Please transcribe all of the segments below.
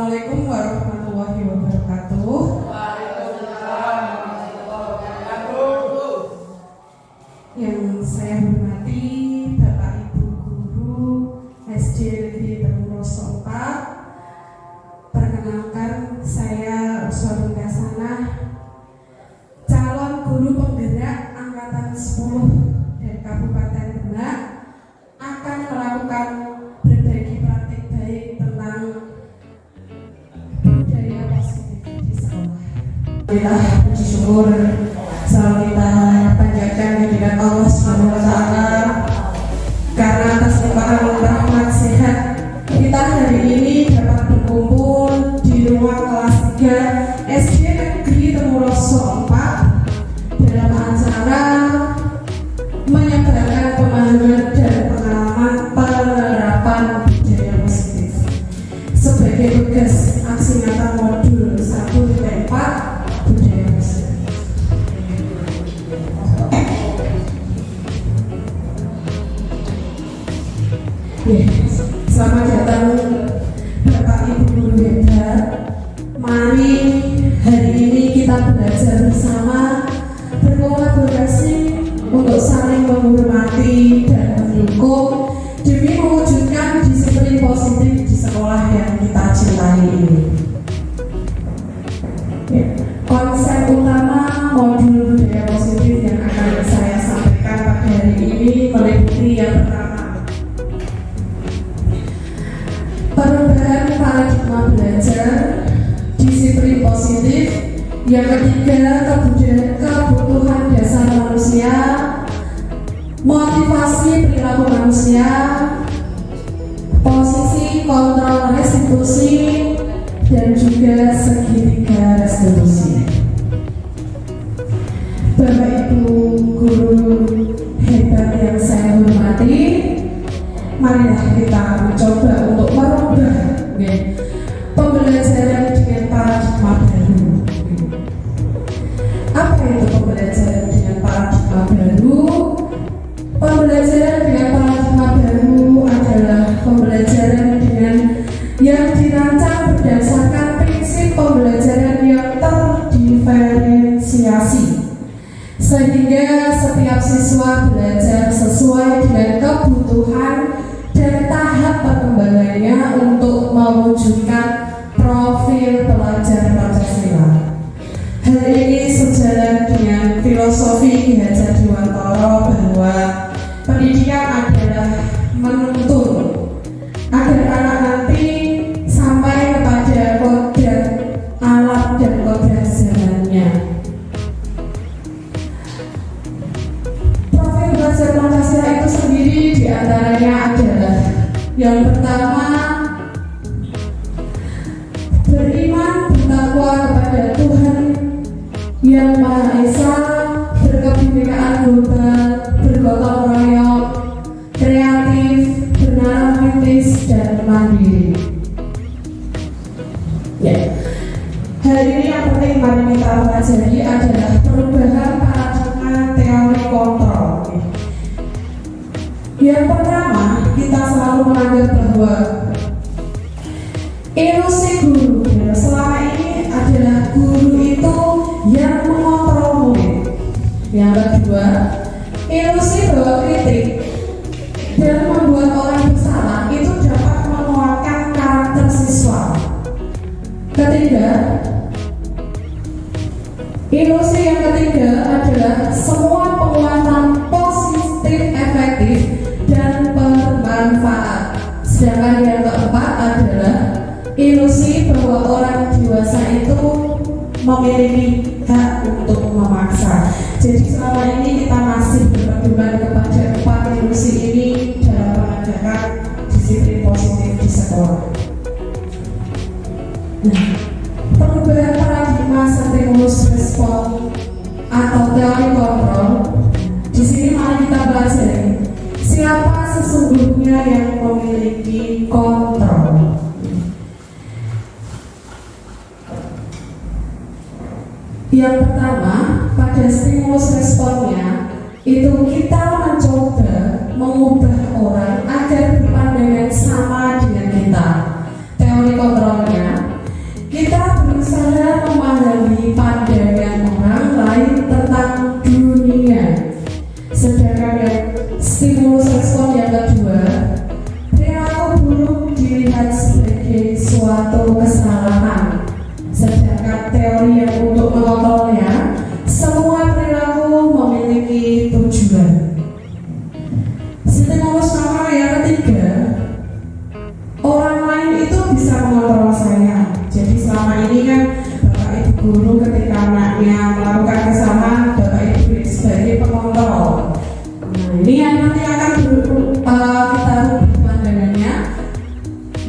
Assalamualaikum warahmatullahi wabarakatuh. Waalaikumsalam warahmatullahi wabarakatuh. Yang saya hormati Bapak Ibu Guru SD Negeri Teruroso 4. Perkenalkan, saya Uswatun Kasanah, calon guru penggerak angkatan 10 dari Kabupaten Demak, akan melakukan berbagi praktik baik tentang budaya positif di sekolah. Kita puji syukur selalu kita panjatkan kehadirat Allah Subhanahu wa Ta'ala, karena atas limpahan rahmat sehat kita hari ini dapat berkumpul di ruang kelas 3 SD Negeri Teruroso 4 dalam acara menyebarkan pemahaman dan pengalaman penerapan budaya positif sebagai tugas aksi nyata modul 1-4 budaya positif. Selamat datang Bapak Ibu Guru hebat. Mari hari ini kita belajar bersama, berkolaborasi untuk saling menghormati dan mendukung demi mewujudkan disiplin positif di sekolah yang kita cintai ini. Konsep utama modul budaya positif yang akan saya sampaikan pada hari ini meliputi yang pertama, perubahan paradigma belajar, disiplin positif. Yang ketiga, kebutuhan dasar manusia, motivasi perilaku manusia, posisi kontrol restitusi, dan juga segitiga restitusi. Bapak Ibu Guru hebat yang saya hormati, marilah kita mencoba untuk merubah pembelajaran dengan paradigma baru. Apa itu pembelajaran dengan paradigma baru? Pembelajaran dengan paradigma baru adalah pembelajaran dengan yang dirancang berdasarkan prinsip pembelajaran yang terdiferensiasi, sehingga setiap siswa belajar sesuai dengan kebutuhan dan tahap perkembangannya untuk mewujudkan profil pelajar Pancasila. Hal ini sejalan dengan filosofi Ki Hajar Dewantara bahwa pendidikan adalah menuntun agar anak nanti sampai kepada kodrat alam dan kodrat zamannya. Profil belajar Pancasila itu sendiri diantaranya adalah yang pertama, beriman bertakwa kepada Tuhan Yang Maha Esa, berkebinekaan global, bergotong royong, kreatif, bernalar-kritis, dan mandiri. Hari ini yang penting mari kita pelajari adalah perubahan paradigma teori kontrol. Yang pertama, kita selalu menganggap bahwa ilusi guru selama ini adalah guru itu yang mengontrol murid. Yang kedua, ilusi bahwa kritik dan membuat orang bersalah itu dapat menguatkan karakter siswa. Ketiga, ilusi yang ketiga adalah semua penguatan positif, efektif, dan bermanfaat. Sedangkan yang keempat adalah ilusi bahwa orang dewasa itu memiliki hak untuk memaksa. Jadi selama ini kita masih berpedoman kepada 4 ilusi ini dalam menegakkan disiplin positif di sekolah. Perubahan paradigma stimulus respon atau teori kontrol. Di sini mari kita pelajari siapa sesungguhnya yang memiliki kontrol. Yang pertama, pada stimulus responnya itu kita mencoba mengubah orang agar berpandangan sama dengan kita. Teori kontrolnya guru ketika anaknya melakukan kesalahan, Bapak Ibu sebagai pengontrol. Nah, ini yang nanti akan kita pandangannya,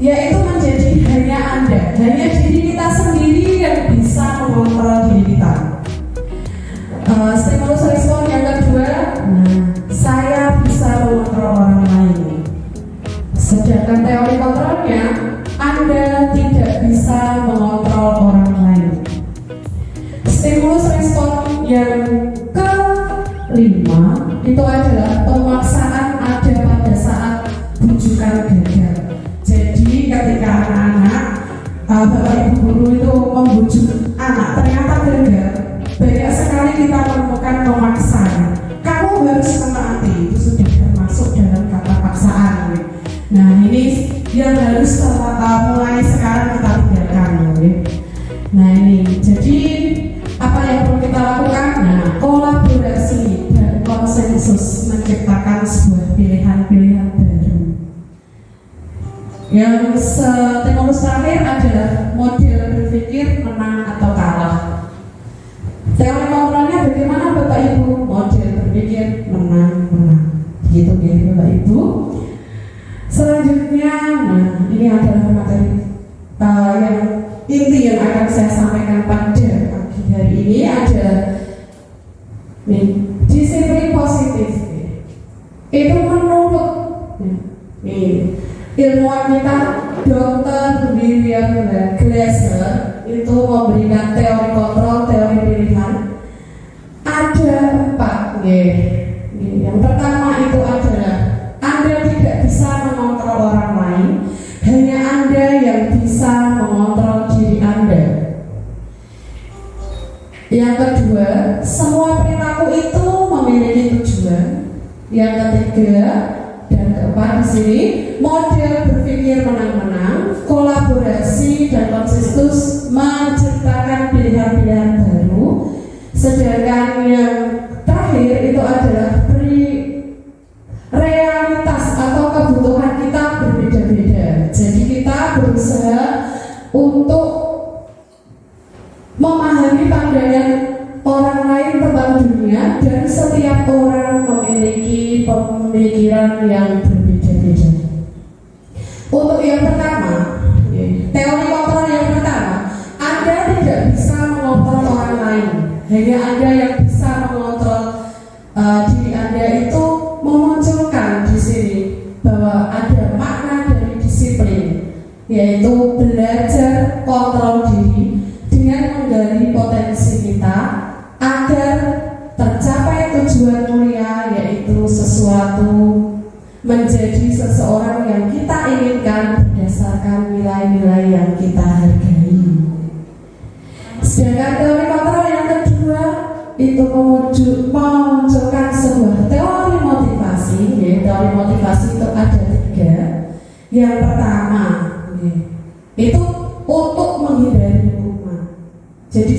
yaitu menjadi hanya Anda, hanya diri kita sendiri yang bisa mengontrol diri kita. Stimulus respon yang kedua, saya bisa mengontrol orang lain. Sedangkan teori kontrolnya, Anda tidak bisa mengontrol orang lain. Stimulus respon yang kelima itu adalah pemaksaan ada pada saat bujukan gagal. Jadi ketika anak-anak, Bapak Ibu guru itu membujuk anak ternyata gagal, banyak sekali kita menemukan pemaksaan. Kamu harus menaati, itu sudah termasuk dalam kata paksaan. Nah, ini yang harus mulai sekarang kita tinggalkan. Nah, ini jadi apa yang perlu kita lakukan? Nah, kolaborasi dan konsensus menciptakan sebuah pilihan-pilihan baru. Yang stimulus terakhir adalah model berpikir menang atau kalah. Teori kontrolnya bagaimana Bapak Ibu? Model berpikir menang. Gitu ya Bapak Ibu. Selanjutnya, nah ini adalah materi yang inti yang akan saya sampaikan pada pagi hari ini adalah disiplin positif. Itu menurut ilmuwan kita Dr. William Glasser itu memberikan teori kontrol, teori pilihan ada 4. Yang pertama itu adalah Anda tidak bisa mengontrol orang lain, hanya Anda yang bisa mengontrol diri Anda. Yang kedua, semua perilaku itu memiliki tujuan. Yang ketiga dan keempat di sini, model berpikir menang-menang, kolaborasi dan konsensus menciptakan pilihan-pilihan baru. Sedangkan yang terakhir itu adalah realitas atau kebutuhan kita berbeda-beda. Jadi kita berusaha untuk memahami pandangan orang lain tentang dunia, dan setiap orang memiliki pemikiran yang berbeda-beda. Untuk yang pertama, teori kontrol yang pertama, Anda tidak bisa mengontrol orang lain, hanya Anda yang bisa mengontrol diri Anda. Itu memunculkan di sini bahwa ada makna dari disiplin, yaitu belajar kontrol diri dengan menggali potensi kita agar tercapai tujuan mulia, yaitu sesuatu menjadi seseorang yang kita inginkan berdasarkan nilai-nilai yang kita hargai. Sedangkan teori kontrol yang kedua itu memunculkan sebuah teori motivasi. Teori motivasi itu ada 3. Yang pertama itu untuk menghindari hukuman. Jadi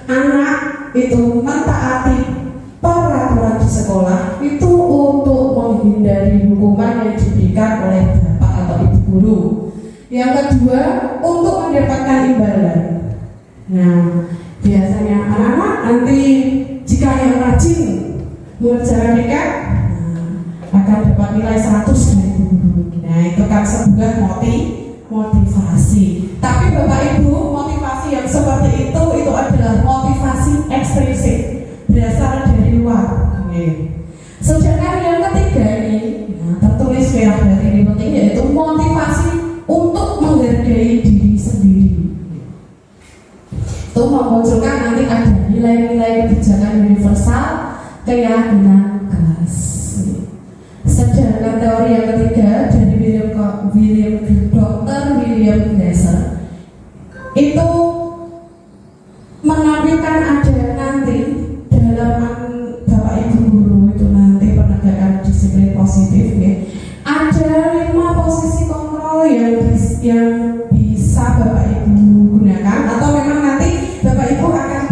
anak itu mentaati peraturan di sekolah itu untuk menghindari hukuman yang diberikan oleh bapak atau ibu guru. Yang kedua, untuk mendapatkan imbalan. Nah, biasanya anak-anak nanti jika yang rajin mengerjakan dekat akan dapat nilai 100 dari guru. Nah, itu kan sebuah motivasi. Tapi Bapak Ibu, motivasi yang seperti itu adalah motivasi ekstrinsik, berasal dari luar. Sedangkan yang ketiga ini tertulis merah dari ini penting, yaitu motivasi untuk menghargai diri sendiri. Itu memunculkan nanti ada nilai-nilai kebijakan universal, keyakinan kelas. Sedangkan teori yang ketiga dari Dr. William Glasser itu menampilkan ada nanti dalam Bapak Ibu guru itu nanti penegakan disiplin positif ada 5 posisi kontrol yang bisa Bapak Ibu gunakan, atau memang nanti Bapak Ibu akan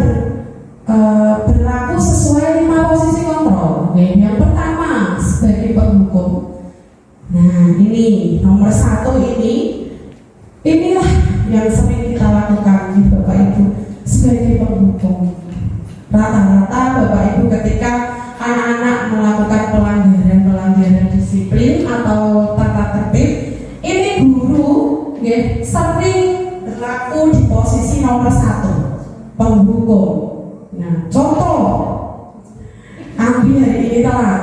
berlaku sesuai 5 posisi kontrol. Yang pertama sebagai penghukum. Nah, ini nomor 1 inilah yang sering kita lakukan Bapak Ibu. sebagai penghukum. Rata-rata Bapak Ibu ketika anak-anak melakukan pelanggaran disiplin atau tata tertib, ini guru sering berlaku di posisi nomor 1, penghukum. Nah, contoh Abi hari ini telat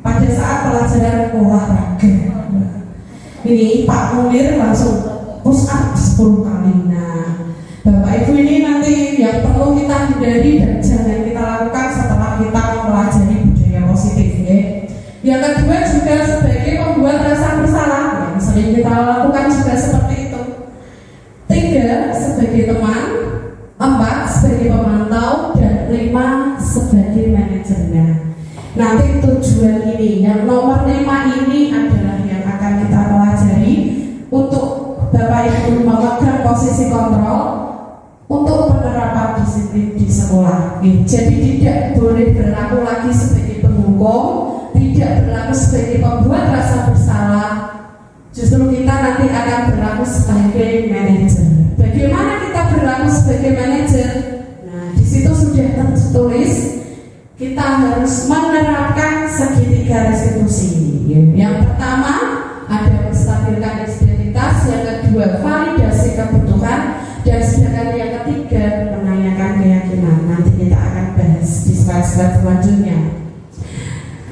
pada saat pelajaran olahraga. Ini Pak Munir langsung push up 10 kali. Nah, Bapak Ibu ini nanti yang perlu kita hindari dan jangan kita lakukan setelah kita mempelajari budaya positif ya. Yang kedua juga sebagai pembuat rasa bersalah yang sering kita lakukan juga seperti itu. 3 sebagai teman, 4 sebagai pemantau, dan 5 sebagai manajernya. Nanti tujuan ini yang nomor 5 ini adalah yang akan kita pelajari untuk Bapak Ibu memegang posisi kontrol untuk penerapan disiplin di sekolah. Jadi tidak boleh berlaku lagi sebagai penghukum, tidak berlaku sebagai pembuat rasa bersalah. Justru kita nanti akan berlaku sebagai manajer. Bagaimana kita berlaku sebagai manajer? Nah, di situ sudah tertulis kita harus menerapkan segitiga restitusi. Yang pertama ada menstabilkan identitas, yang kedua validasi kebutuhan, dan sedangkan yang ketiga menanyakan keyakinan. Nanti kita akan bahas di slide-slide selanjutnya.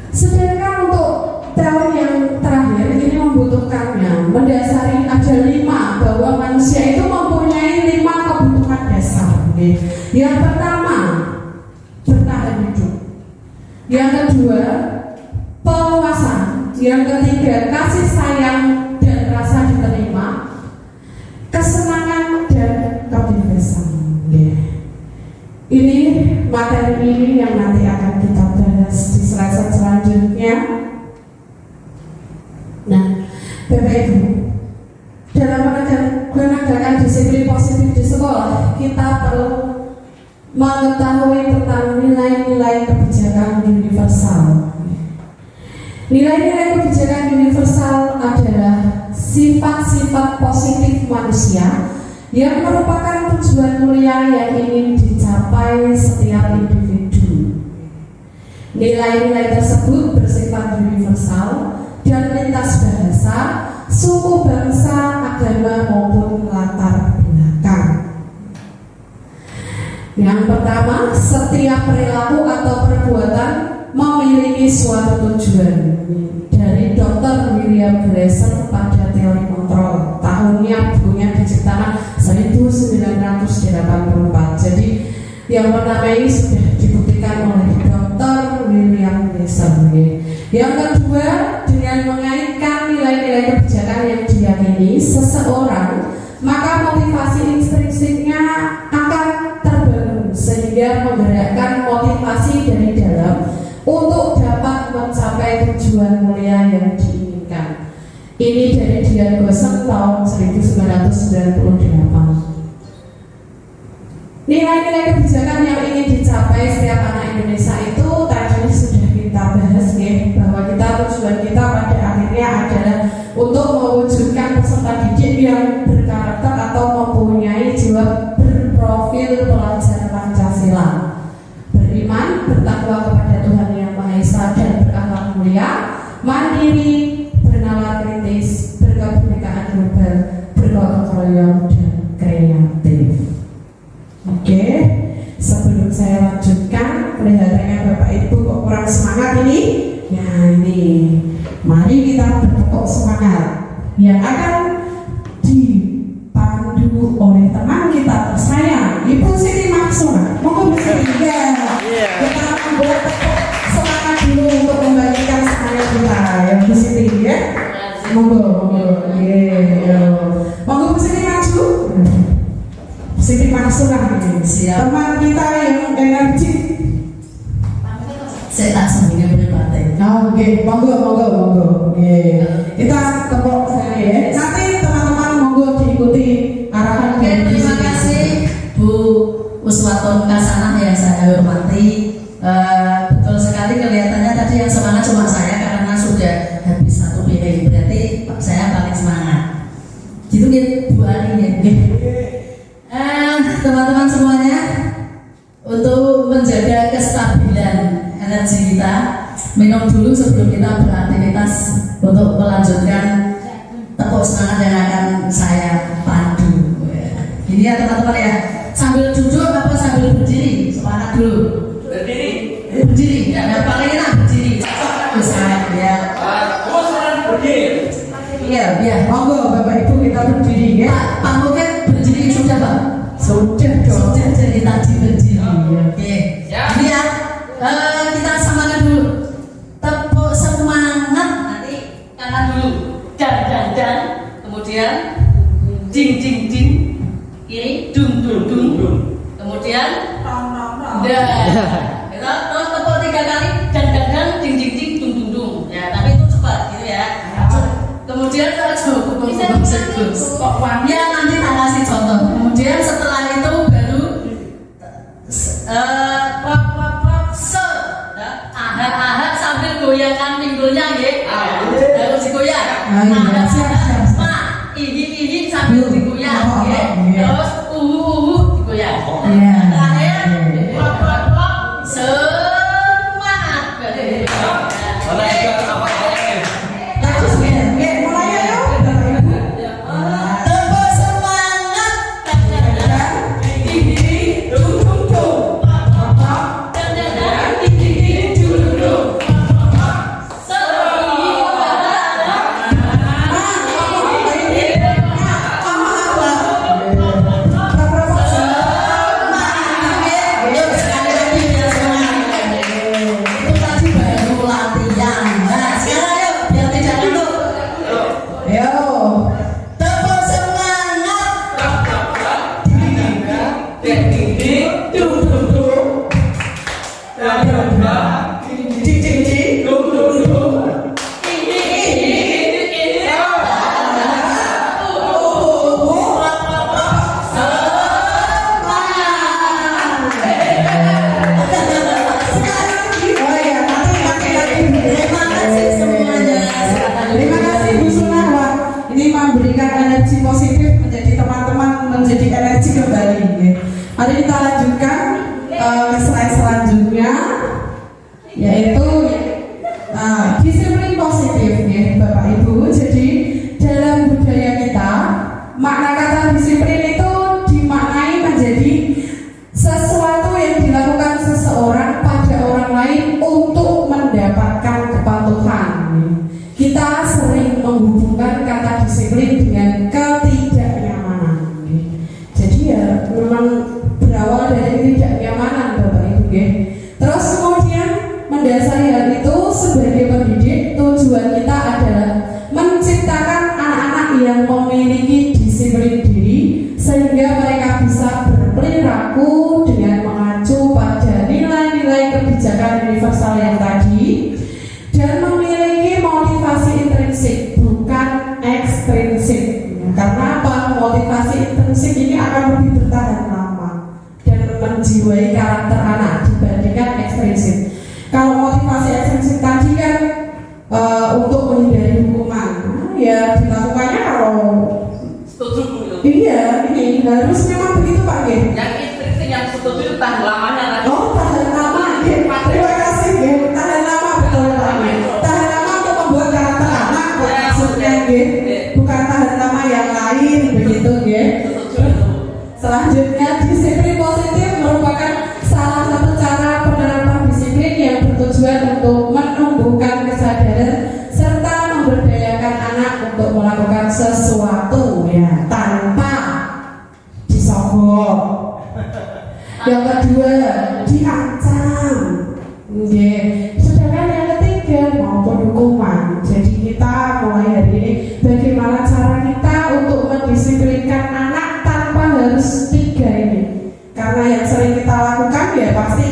Sedangkan untuk tahun yang terakhir ini membutuhkannya mendasari ada 5 bahwa manusia itu mempunyai 5 kebutuhan dasar. Yang pertama bertahan hidup, yang kedua penguasaan, yang ketiga kasih sayang dan rasa diterima, kesenangan dan kebebasan. Ini materi ini yang nanti akan kita bahas di slide selanjutnya. Nah, Bapak Ibu, dalam menegakkan disiplin positif di sekolah, kita perlu mengetahui tentang nilai-nilai kebijakan universal. Nilai-nilai kebijakan universal adalah sifat-sifat positif manusia yang merupakan tujuan mulia yang ingin dicapai setiap individu. Nilai-nilai tersebut bersifat universal dan lintas bahasa, suku, bangsa, agama maupun latar belakang. Yang pertama, setiap perilaku atau perbuatan memiliki suatu tujuan. Dari Dr. William Glasser pada teori kontrol, tahunnya bukunya diciptakan 1984. Jadi yang pertama ini sudah dibuktikan oleh Dr. William Glasser. Yang kedua, dengan mengaitkan nilai-nilai kebijakan yang diyakini seseorang, maka motivasi intrinsipnya akan terbangun sehingga menggerakkan motivasi dari dalam untuk dapat mencapai tujuan mulia yang diinginkan. Ini dari Dian Goseng tahun 1998. Nilai-nilai kebijakan yang ingin dicapai setiap anak Indonesia itu tadi sudah kita bahas bahwa tujuan kita pada akhirnya adalah untuk mewujudkan peserta didik yang berkarakter atau mempunyai jiwa berprofil pelajar Pancasila, beriman, bertakwa kepada Tuhan Yang Maha Esa dan berakhlak mulia, mandiri, bernalar kritis, berkebinekaan global, bergotong royong dan kreatif. Oke, sebelum saya lanjutkan, kelihatannya Bapak Ibu kok kurang semangat ini. Nah ini, mari kita bertekuk semangat yang akan dipandu oleh teman kita tersayang, Ibu Siti Maksuna. Monggo Bu Siti, kita membuat tekuk semangat dulu untuk membagikan semangat kita, ya Bu Siti ya. Monggo, monggo Bu Siti maju. Siti Maksuna ini, teman kita yang energi. Saya tak sembunyi berbatai. Oke, monggo. Kita tepuk saya ya. Nanti teman-teman monggo diikuti arahan. Terima kasih Bu Uswatun Kasanah yang saya hormati. Betul sekali kelihatannya tadi yang semangat cuma saya karena sudah habis 1 PD. Berarti saya paling semangat. Gitu Bu Ani ya. teman-teman semuanya, untuk menjaga kestabilan energi kita, minum dulu sebelum kita beraktivitas untuk melanjutkan tepuk semangat yang akan saya pandu. Ini ya teman-teman ya, sambil duduk apa sambil berdiri? Semangat dulu. Berdiri. Berdiri, ya paling enak berdiri. Bisa ya. Berdiri. Iya, monggo Bapak Ibu kita berdiri ya. Pak Muket berdiri sudah Pak? Sudah jadi tadi berdiri. Oke. Ini ya, kita samakan dulu. Tepuk semangat, nanti kanan dulu. Dan. Kemudian jing, kiri dung. Kemudian dan. Terus tepuk 3 kali dan jing, dung. Ya, tapi itu cepat gitu ya. Kemudian ya nanti tak kasih contoh. Kemudian setelah itu baru ahak sambil goyangkan pinggulnya ya. Harus digoyang. Ini sambil digoyang ya. Terus digoyang. Terakhir semangat. Mari kita lanjutkan ke slide selanjutnya, yaitu disiplin positif ya Bapak Ibu. Jadi dalam budaya kita, makna kata disiplin itu dimaknai menjadi sesuatu yang dilakukan seseorang pada orang lain untuk mendapatkan kepatuhan. Kita sering menghubungkan kata disiplin dengan ketidaknyamanan. Jadi ya memang berawal dari ketidaknyamanan Bapak Ibu ya. Terus kemudian mendasari hal itu sebagai pendidik, tujuan kita adalah menciptakan anak-anak yang memiliki disiplin diri sehingga mereka bisa berperilaku dengan mengacu pada nilai-nilai kebijakan universal yang tadi dan memiliki motivasi intrinsik bukan ekstrinsik. Karena apa? Motivasi intrinsik ini akan lebih bertahan lama dan menjiwai karakter anak dibandingkan ekstrinsik. Kalau motivasi ekstrinsik tadi kan untuk menghindari hukuman, ya dilakukannya kalau iya, ini harus memang begitu Pak G. Yang instruksi yang setuju itu tahan lamanya kan? Oh, tahan lama G. Terima kasih G. Tahan lama betul Pak G. Tahan lama untuk membuat karakter anak maksudnya G. Bukan tahan lama yang lain begitu G. Selanjutnya disiplin positif merupakan salah satu cara penerapan disiplin yang bertujuan untuk menumbuhkan kesadaran serta memberdayakan anak untuk melakukan sesuatu ya tanpa disogok. Yang kedua diancam. Sedangkan yang ketiga maupun hukuman. Jadi kita mulai hari ini bagaimana cara kita untuk mendisiplinkan anak tanpa harus 3 ini. Karena yang sering kita lakukan ya pasti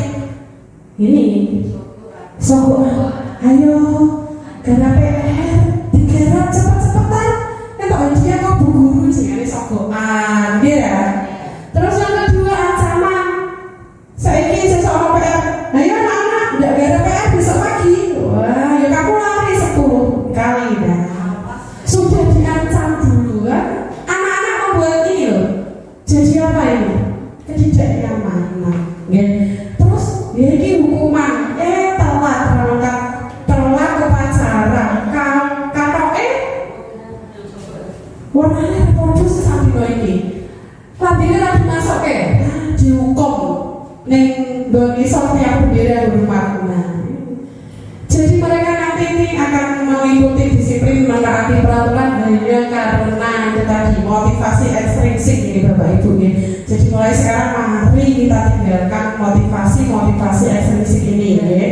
ini sogok. Ayo garap PR digarap cepet-cepetan. Entok dia kok bu guru sih ini sogokan ya. Terus yang kedua ancaman. Saiki seseorang PR. Ayo anak-anak enggak garap PR besok pagi. Wah, ya kamu lari 10 kali dah. Sudah diancam dulu kan? Anak-anak membuat ini loh. Jadi apa ini? tidak nyaman. Ya. Terus ya ini hukuman telat upacara kata warnanya podo sesambino iki latine ra dimasokke dihukum ning nggon iso yang bendera hormat. Jadi mereka nanti ini akan mengikuti disiplin menaati peraturan hanya karena itu tadi motivasi ekstrinsik ini Bapak Ibu ya. Jadi mulai sekarang mari kita tinggalkan motivasi ekstrinsik ini ya.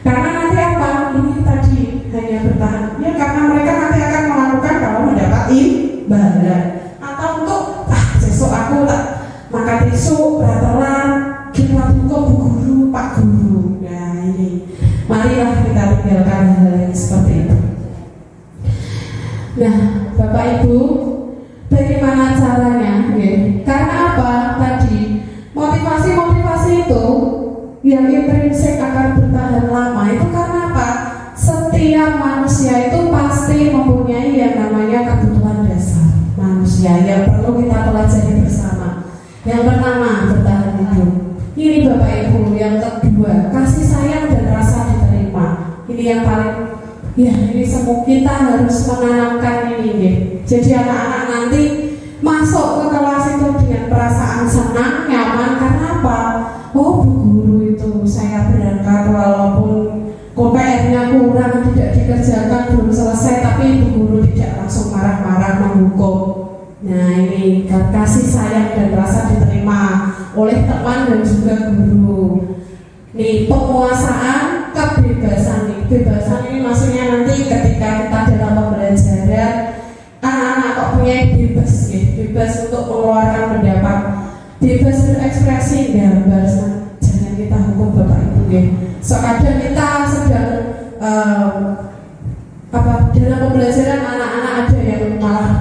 Karena nanti apa? Ini tadi hanya bertahan ya karena mereka nanti akan melakukan kalau mendapat imbalan atau untuk besok aku tak makan tisu beratelan kita buka bu guru pak guru. Nah ini marilah kita tinggalkan hal-hal yang seperti itu. Nah Bapak Ibu bagaimana caranya ya? Karena apa tadi motivasi itu yang intrinsik akan bertahan lama itu karena apa? Setiap manusia itu pasti mempunyai yang namanya kebutuhan dasar manusia yang perlu kita pelajari bersama. Yang pertama bertahan hidup. Ini Bapak Ibu. Yang kedua kasih sayang dan rasa diterima. Ini yang paling ini semua kita harus menanamkan ini nih. Jadi anak-anak nanti masuk ke kelas itu dengan perasaan senang, nyaman karena apa? Oh Bu Guru itu saya berangkat walaupun PR-nya kurang tidak dikerjakan belum selesai tapi Bu Guru tidak langsung marah-marah menghukum. Nah ini kasih sayang dan rasa diterima oleh teman dan juga guru. Nih penguasaan kebebasan nih. Kebebasan ini maksudnya nanti ketika kita dalam pembelajaran anak-anak kok punya bebas ya, bebas untuk mengeluarkan pendapat, bebas berekspresi gambar. Jangan kita hukum Bapak Ibu ya. Kadang kita sedang dalam pembelajaran anak-anak ada yang malah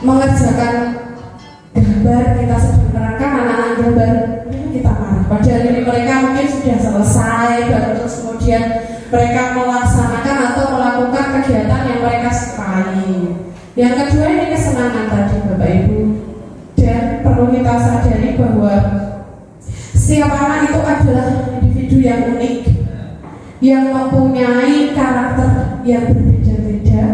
mengerjakan gambar, kita sedang menerangkan anak-anak gambar kita marah. Padahal ini mereka mungkin sudah selesai baru terus kemudian mereka melaksanakan atau melakukan kegiatan yang mereka sukai. Yang kedua ini kesenangan tadi Bapak Ibu. Dan perlu kita sadari bahwa setiap anak itu adalah individu yang unik, yang mempunyai karakter yang berbeda-beda,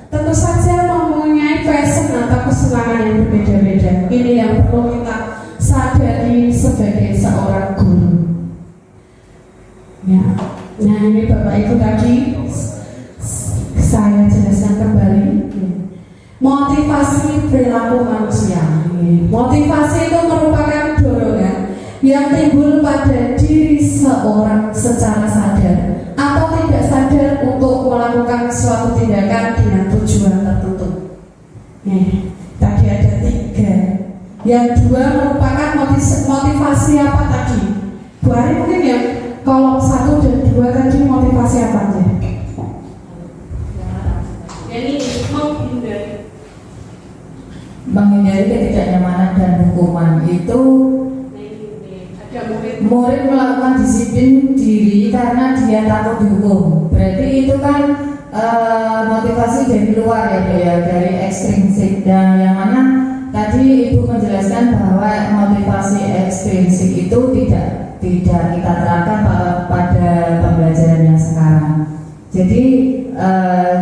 tentu saja mempunyai passion atau kesenangan yang berbeda-beda. Ini yang perlu kita sadari sebagai seorang guru. Ya. Nah ini Bapak Ibu tadi saya jelaskan kembali. Motivasi perilaku manusia. Motivasi itu merupakan dorongan yang timbul pada diri seorang secara sadar atau tidak sadar untuk melakukan suatu tindakan dengan tujuan tertentu. Tadi ada 3. Yang 2 merupakan motivasi apa tadi? Bu Ari mungkin ya kolom 1 dan 2 tadi motivasi apa aja? Jadi menghindari ketidaknyamanan dan hukuman itu murid melakukan disiplin diri karena dia takut dihukum. Berarti itu kan motivasi dari luar ya, dari ekstrinsik. Dan yang mana tadi Ibu menjelaskan bahwa motivasi ekstrinsik itu tidak kita terapkan pada pembelajaran yang sekarang. Jadi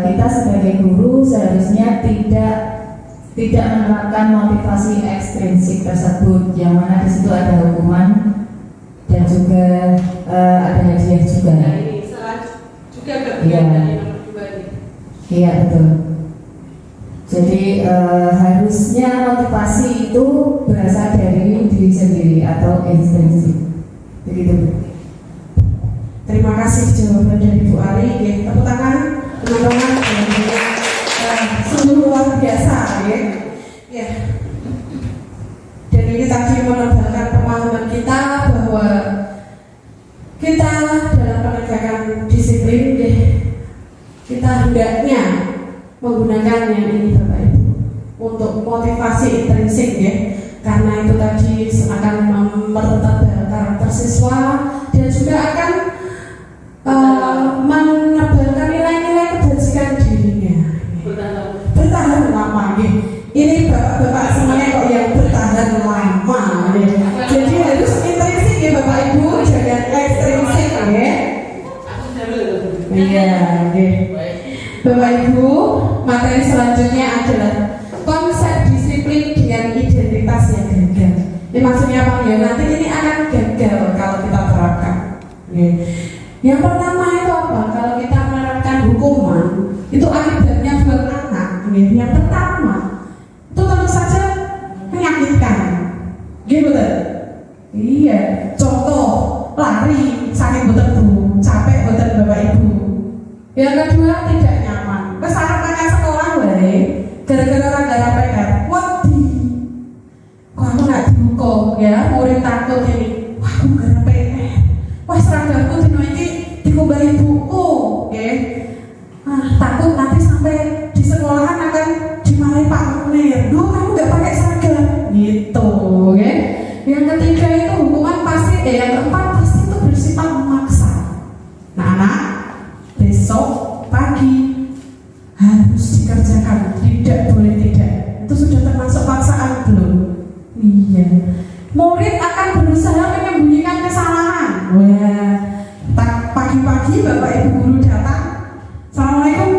kita sebagai guru seharusnya tidak menerapkan motivasi ekstrinsik tersebut, yang mana di situ ada hukuman dan juga ada hadiah juga. Nah, ini salah juga bagian dari nomor 2 ini. Iya betul. Jadi harusnya motivasi itu berasal dari diri sendiri atau ekstrinsik. Begitu. Terima kasih jawaban dari Bu Ari. Tepuk tangan teman-teman. Sungguh luar biasa ya. Dan ini tadi menebalkan pemahaman kita bahwa kita dalam penegakan disiplin kita hendaknya menggunakan yang ini Bapak Ibu untuk motivasi intrinsik ya. Karena itu tadi akan mempertebal karakter siswa dan juga akan menebalkan nilai-nilai kebajikan dirinya. Bertahan lama nih. Ini bapak-bapak semuanya kok yang bertahan lama nih. apa ya, nanti ini akan gagal kalau kita terapkan. Ya. Yang pertama itu apa? Kalau kita menerapkan hukuman, itu akibatnya buat anak. Ya. Yang pertama, itu tentu saja menyakitkan. Gitu betul? Iya. Contoh, lari, sakit betul bu, capek betul bapak ibu. Yang kedua, tidak nyaman. Kesarapannya sekolah boleh, gara-gara gara PR. Wadi, kok aku nggak dihukum ya? Murid takut ini. Wah, aku gara PR. Wah, seragamku dino iki dikubahi buku, ya. Takut nanti sampai di sekolahan akan dimarahi Pak Munir. Duh, kamu nggak pakai seragam, gitu, ya. Yang ketiga itu hukuman pasti, yang keempat pasti itu bersifat memaksa. Nah, anak, besok pagi harus dikerjakan, tidak boleh tidak. Itu sudah termasuk paksaan belum? Iya. Murid akan berusaha menyembunyikan kesalahan. Wah, pagi-pagi bapak ibu guru datang. Assalamualaikum,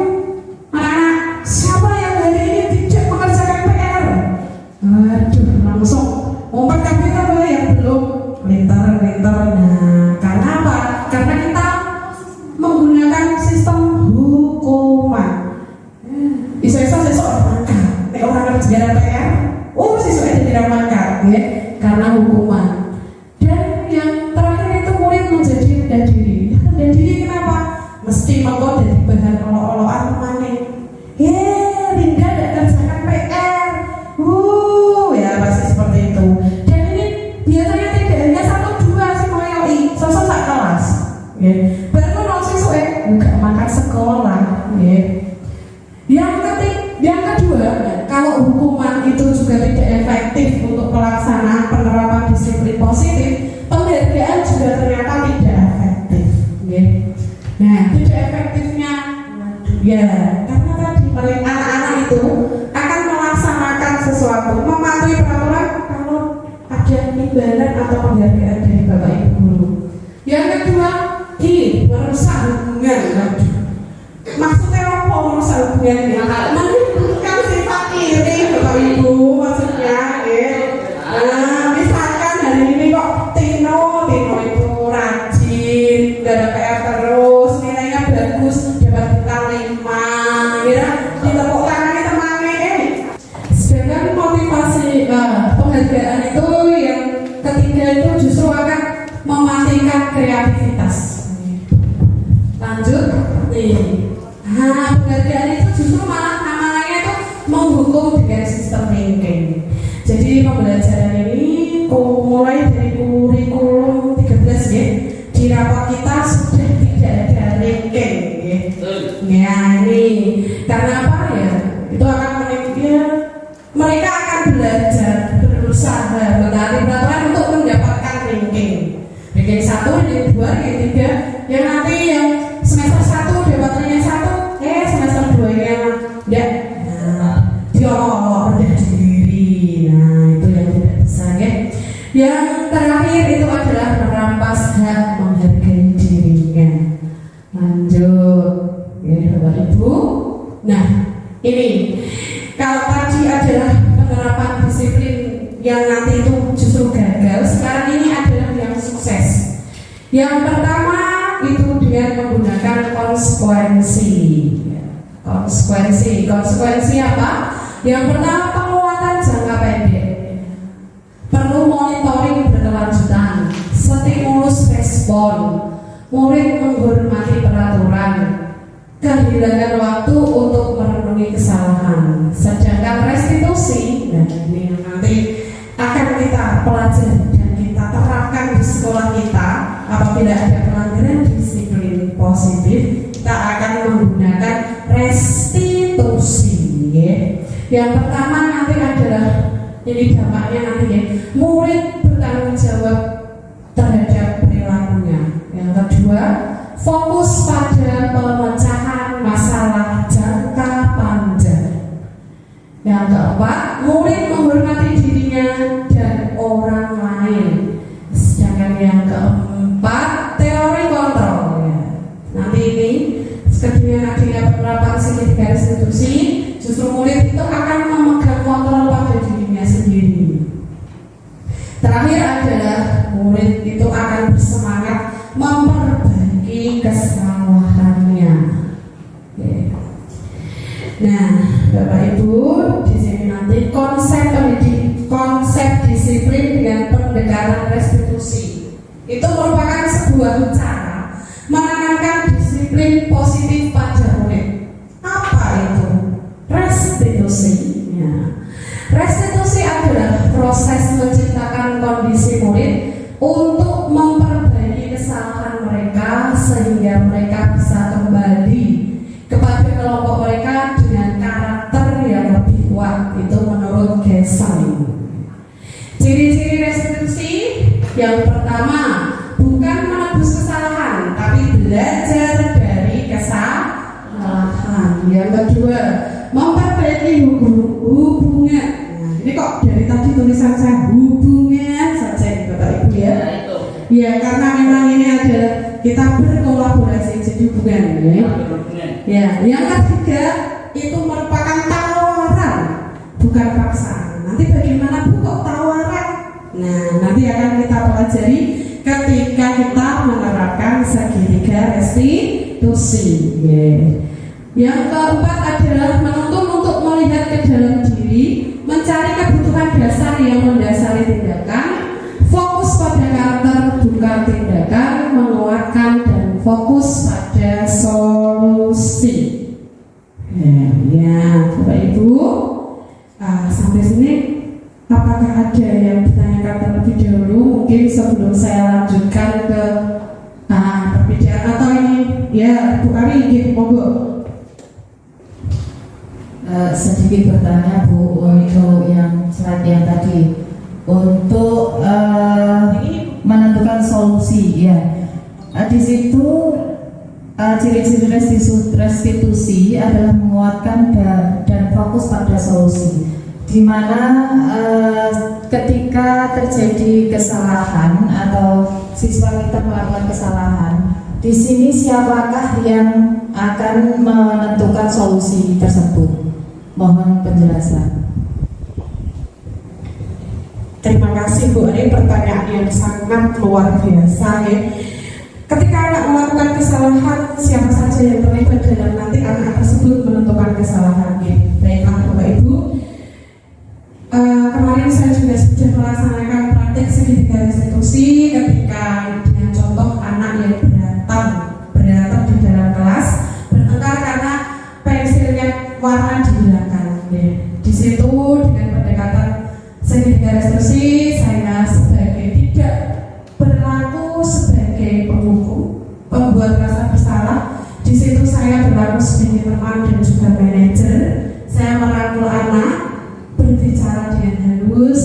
anak-anak. Siapa yang hari ini tidak mengerjakan PR? Aduh, langsung ngumpet kapital yang belum lintar. Nah, karena apa? Karena kita menggunakan sistem hukuman. Iso-iso sesuk mangkat. Nek ora kerja PR, sesuk aja tidak mangkat, ya, karena hukuman. Dan yang terakhir itu murid menjadi rendah diri. Rendah diri kenapa? Mesti mengko jadi bahan olok-olokan temane. Linda tidak kerjakan PR. Ya pasti seperti itu. Dan ini biasanya tidak hanya 1-2 sih ngoyoi, sosok sak kelas. Ya. Baru nol siswa enggak makan sekolah, ya. Yang kedua, kalau hukuman itu juga tidak efektif untuk pelaksanaan penerapan disiplin positif, penghargaan juga ternyata tidak efektif. Ya. Nah, tidak efektifnya, ya, karena tadi mereka anak-anak itu akan melaksanakan sesuatu, mematuhi peraturan kalau ada imbalan atau penghargaan dari bapak ibu guru. Yang kedua, merusak hubungan. Maksudnya apa merusak hubungan ini? Menunjukkan sifat iri bapak ibu, maksudnya, ya. Nah, misalkan hari ini kok Tino itu rajin, gak ada PR terus, nilainya bagus, dapat bintang 5, ya, ditepuk tangan temannya. Sedangkan motivasi penghargaan itu yang ketiga itu justru akan mematikan kreativitas. Lanjut nih. Penghargaan itu justru malah namanya itu menghukum dengan sistem ranking. Jadi pembelajaran ini mulai dari kurikulum 13 ya, di rapat kita sudah tidak ada ranking ya. Ya ini karena apa ya? Itu akan mereka akan belajar berusaha menarik peraturan untuk mendapatkan ranking 1, ranking 2, ranking 3, yang nanti yang semester 1 dapat ranking 1, semester 2 nya enggak. Rendah diri. Nah, itu yang tidak bisa ya. Yang terakhir itu adalah merampas hak menghargai dirinya. Lanjut ya Bapak Ibu. Nah, ini kalau tadi adalah penerapan disiplin yang nanti itu justru gagal, sekarang ini adalah yang sukses. Yang pertama itu dengan menggunakan konsekuensi. Konsekuensi apa? Yang pertama, penguatan jangka pendek. Perlu monitoring berkelanjutan, stimulus respon, murid menghormati peraturan, kehilangan waktu untuk merenungi kesalahan. Sedangkan restitusi, nah ini nanti akan kita pelajari dan kita terapkan di sekolah kita. Apabila ada pelanggaran disiplin positif, kita akan menggunakan restitusi. Ya. Yang pertama nanti adalah ini dampaknya nanti ya, murid bertanggung jawab terhadap perilakunya. Yang kedua, fokus pada pemecahan masalah jangka panjang. Yang keempat, murid menghormati dirinya dan orang lain. Sedangkan yang keempat, teori kontrol. Ya. Nanti ini dengan adanya penerapan segitiga restitusi, justru murid itu akan memegang kontrol pada dirinya sendiri. Terakhir adalah murid itu akan bersemangat memperbaiki kesalahannya. Oke. Nah, Bapak Ibu, di sini nanti konsep disiplin dengan pendekatan restitusi itu merupakan sebuah cara menekankan disiplin positif pada murid. Apa itu? Restitusi. Ya. Restitusi adalah proses menciptakan kondisi murid untuk memperbaiki kesalahan mereka sehingga mereka bisa kembali kepada kelompok mereka dengan karakter yang lebih kuat. Itu menurut Gesell. Ciri-ciri restitusi yang pertama, bukan menebus kesalahan tapi belajar dari kesalahan. Yang kedua, memperbaiki hubungan. Nah, ini kok dari tadi tulisan saya hubungan saja Bapak Ibu ya. Nah, itu. Ya, karena memang ini adalah kita berkolaborasi jadi hubungan ya. Ya, yang ketiga itu merupakan tawaran, bukan paksaan. Nanti bagaimana Bu kok tawaran? Nah, nanti akan kita pelajari ketika kita menerapkan segitiga restitusi. Yang keempat adalah menuntun untuk melihat ke dalam diri, mencari kebutuhan dasar yang mendasari tindakan, fokus pada karakter bukan tindakan, menguatkan dan fokus pada solusi. Ya, Bapak Ibu, sampai sini apakah ada yang ditanyakan terlebih dahulu? Mungkin sebelum saya lanjutkan ke perbedaan atau ini ya Bu Ari, monggo. Sedikit bertanya Bu, untuk yang slide yang tadi untuk menentukan solusi ya. Di situ ciri-ciri restitusi adalah menguatkan dan fokus pada solusi, di mana ketika terjadi kesalahan atau siswa kita melakukan kesalahan, di sini siapakah yang akan menentukan solusi tersebut? Mohon penjelasan. Terima kasih Bu Ari, pertanyaan yang sangat luar biasa ya. Ketika anak melakukan kesalahan, siapa saja yang terlibat dalam nanti anak tersebut menentukan kesalahannya. Baiklah Bapak Ibu, kemarin saya juga sudah melaksanakan praktik segitiga restitusi ketika dengan contoh anak yang berantem di dalam kelas, bertengkar karena pensilnya warna dihilangkan. Di situ dengan pendekatan segitiga restitusi, saya sebagai tidak berlaku sebagai penghukum, pembuat rasa bersalah. Di situ saya berlaku sebagai teman dan juga manajer. Saya merangkul anak, berbicara dengan halus,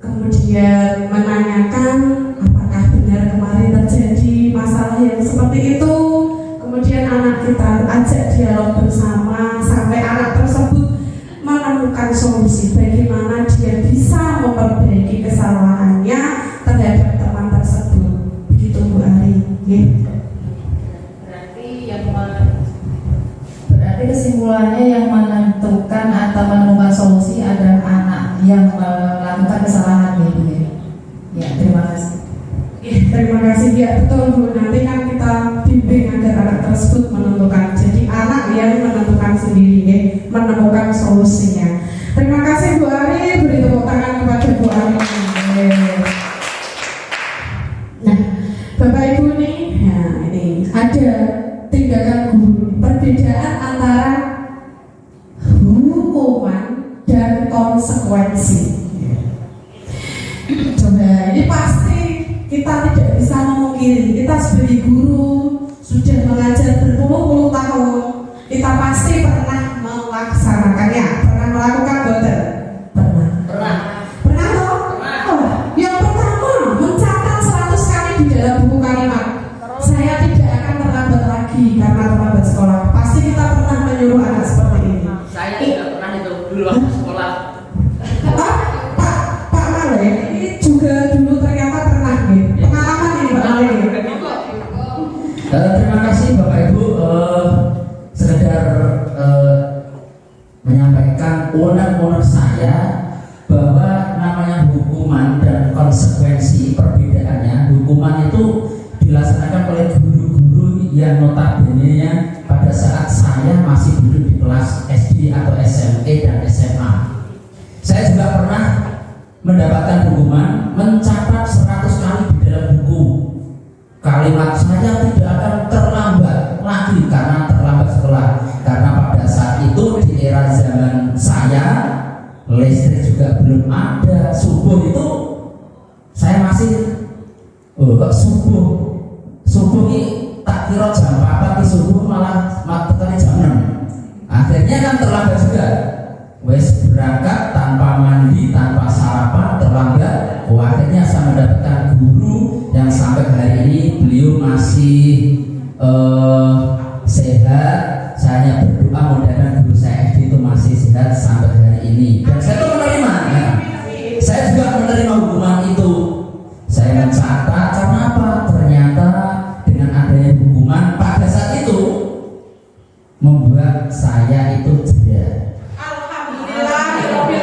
kemudian menanyakan apakah benar kemarin terjadi masalah yang seperti itu. Kemudian anak kita ajak dialog bersama sampai anak tersebut menemukan solusi bagaimana dia bisa memperbaiki kesalahannya terhadap teman tersebut. Begitu Bu Ari. Berarti kesimpulannya yang menentukan atau menemukan solusi adalah anak yang melakukan kesalahan ya Bu ya. Ya, terima kasih. Terima kasih ya, betul Bu. Nanti kan kita bimbing agar anak tersebut menentukan. Jadi anak yang menentukan sendiri ya, menemukan solusinya. Terima kasih Bu Ari, beri tepuk tangan kepada Bu Ari. Nah, Bapak Ibu nih, nah ini ada tindakan guru. Perbedaan antara hukuman dan konsekuensi. Coba, ini pasti kita tidak bisa memungkiri. Kita sebagai guru sudah mengajar berpuluh-puluh tahun. Kita pasti pernah melaksanakannya, pernah melakukan boten. Pernah toh? Oh, yang pertama mencatat 100 kali di dalam buku kalimat. Saya tidak akan terlambat lagi karena terlambat sekolah. Pasti kita pernah menyuruh anak seperti ini. Saya tidak pernah itu dulu waktu sekolah. Pak Male, ini juga dulu ternyata pernah nih. Pengalaman ini Pak Male. Terima kasih Bapak Ibu, sekedar menyampaikan unek yang notabene-nya pada saat saya masih duduk di kelas SD atau SMP dan SMA. Saya juga pernah mendapatkan hukuman mencatat 100 kali di dalam buku. Kalimat saya tidak akan terlambat lagi karena terlambat sekolah. Karena pada saat itu di era zaman saya listrik juga belum ada. Subuh itu saya masih kok subuh ini tak kira jam 4 di subuh malah tekan jam 6. Akhirnya kan terlambat juga. Wes berangkat tanpa mandi, tanpa sarapan, terlambat. Akhirnya saya mendapatkan guru yang sampai hari ini beliau masih sehat. Saya berdoa mudah-mudahan guru saya SD itu masih sehat sampai hari ini. Dan saya itu menerima. Ya. Saya juga menerima hukuman itu. Saya mencatat karena apa? Ternyata dengan adanya hukuman pada saat itu membuat saya itu jeda.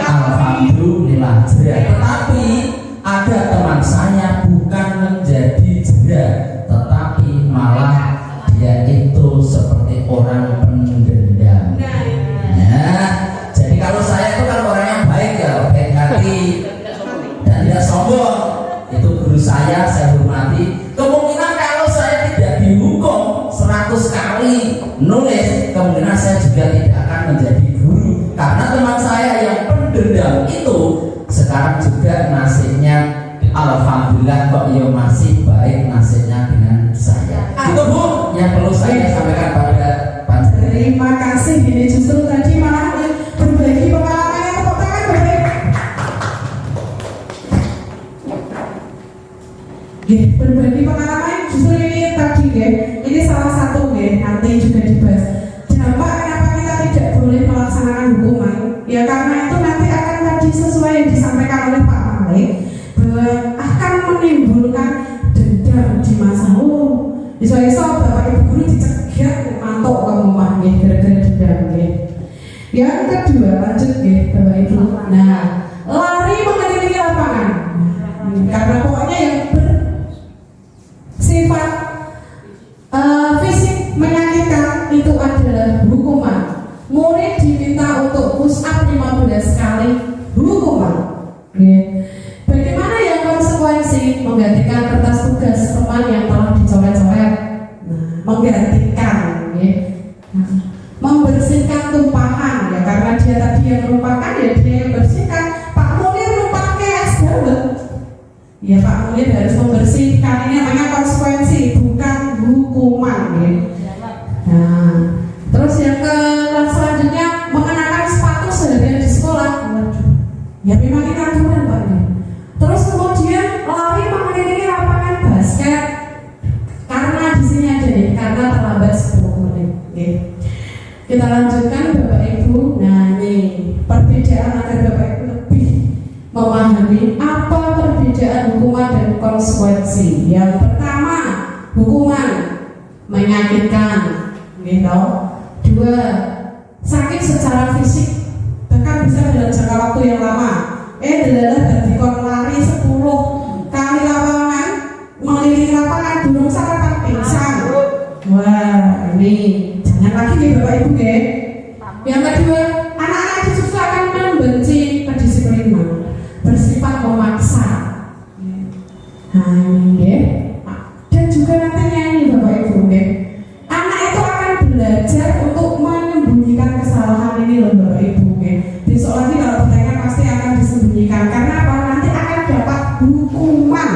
Alhamdulillah jeda. Tetapi ada teman saya bukan menjadi jeda, tetapi malah dia itu seperti orang pendendam. Nah, jadi kalau saya itu kan orang yang baik ya, baik hati dan tidak sombong. Itu guru saya hormati. Kemungkinan kalau saya tidak dihukum 100 kali nulis, kemungkinan saya juga tidak akan menjadi guru. Karena teman saya yang pendendam itu sekarang juga nasibnya alhamdulillah kok ya masih baik nasibnya dengan saya. Itu Bu yang perlu saya sampaikan pada panjenengan. Terima kasih. Ini justru tadi malah berbagi pengalamannya, tepuk tangan boleh. Berbagi pengalaman justru ini tadi ini salah satu nanti juga dibahas. Dampak kenapa kita tidak boleh melaksanakan hukuman? Ya karena itu nanti akan tadi sesuai yang disampaikan oleh Pak Malik bahwa akan menimbulkan dendam di masa lalu. Iso-iso bapak ibu guru dicegat mantuk ke rumah gara-gara dendam. Yang kedua lanjut bapak ibu. Nah, lari mengelilingi lapangan. Karena pokoknya yang bersifat fisik menyakitkan itu adalah hukuman. Murid diminta untuk push up 15 kali hukuman. Bagaimana yang konsekuensi? Menggantikan kertas tugas teman yang telah dicoret-coret. Menggantikan, membersihkan tumpahan ya karena dia tadi yang melupakan ya dia yang bersihkan. Pak Munir lupa es dawet. Ya Pak Munir harus membersihkan. Ini namanya konsekuensi, bukan hukuman. Nah, terus yang selanjutnya mengenakan sepatu seharian di sekolah. Ya memang ini aturan Pak. Terus kemudian lari mengelilingi lapangan basket karena di sini aja karena terlambat 10 menit. Kita lanjutkan Bapak Ibu. Nah ini perbedaan agar Bapak Ibu lebih memahami apa perbedaan hukuman dan konsekuensi. Yang pertama, hukuman menyakitkan, Dua, sakit secara fisik, bahkan bisa dalam jangka waktu yang lama. Adalah dari lari 10 kali lapangan, mengelilingi lapangan, burung sampai pingsan. Wah, ini jangan lagi Bapak Ibu Yang kedua, anak-anak justru akan membenci kedisiplinan, bersifat memaksa. Nah, ini dan juga nantinya ini Bapak Ibu anak itu akan belajar untuk menyembunyikan kesalahan ini loh Bapak Ibu Besok lagi kalau pertanyaan pasti akan disembunyikan. Karena apa? Nanti akan dapat hukuman.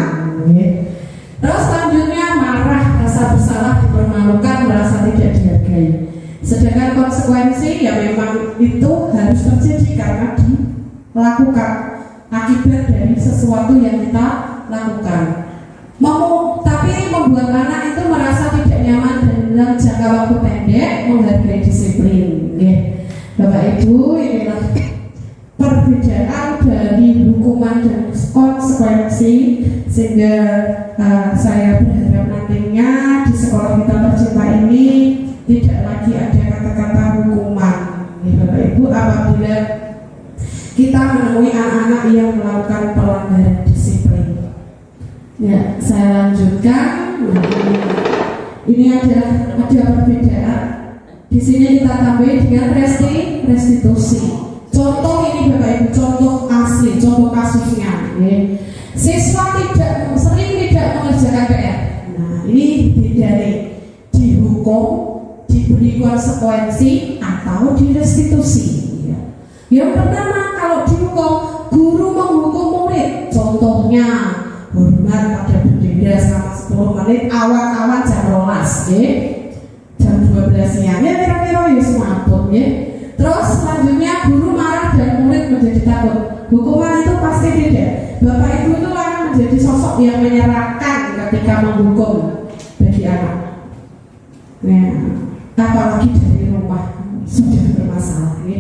Terus selanjutnya marah, rasa bersalah, dipermalukan, merasa tidak dihargai. Sedangkan konsekuensi ya memang itu harus terjadi karena dilakukan akibat dari sesuatu yang kita lakukan. Tapi membuat anak itu merasa tidak nyaman dan dalam jangka waktu pendek menghargai disiplin. Bapak Ibu, inilah perbedaan dari hukuman dan konsekuensi sehingga saya berharap nantinya di sekolah kita tercinta ini tidak lagi ada kata-kata hukuman. Bapak Ibu, apabila kita menemui anak-anak yang melakukan pelanggaran disiplin. Ya, saya lanjutkan. Ini ada perbedaan. Di sini kita tambah dengan restitusi. Contoh ini Bapak Ibu, contoh asli, contoh kasusnya. Ya. Siswa sering tidak mengerjakan PR. Nah, ini beda nih. Dihukum, diberi konsekuensi atau direstitusi. Ya. Yang pertama, kalau dihukum, guru menghukum murid. Contohnya hormat pada bendera selama 10 menit awan-awan jam 12, ya. Jam 12 siang, ya kira-kira ya semapun, ya. Terus selanjutnya guru marah dan murid menjadi takut. Hukuman itu pasti tidak. Bapak Ibu itu akan menjadi sosok yang menyerahkan ketika menghukum bagi anak. Nah, apalagi dari rumah sudah bermasalah, ya.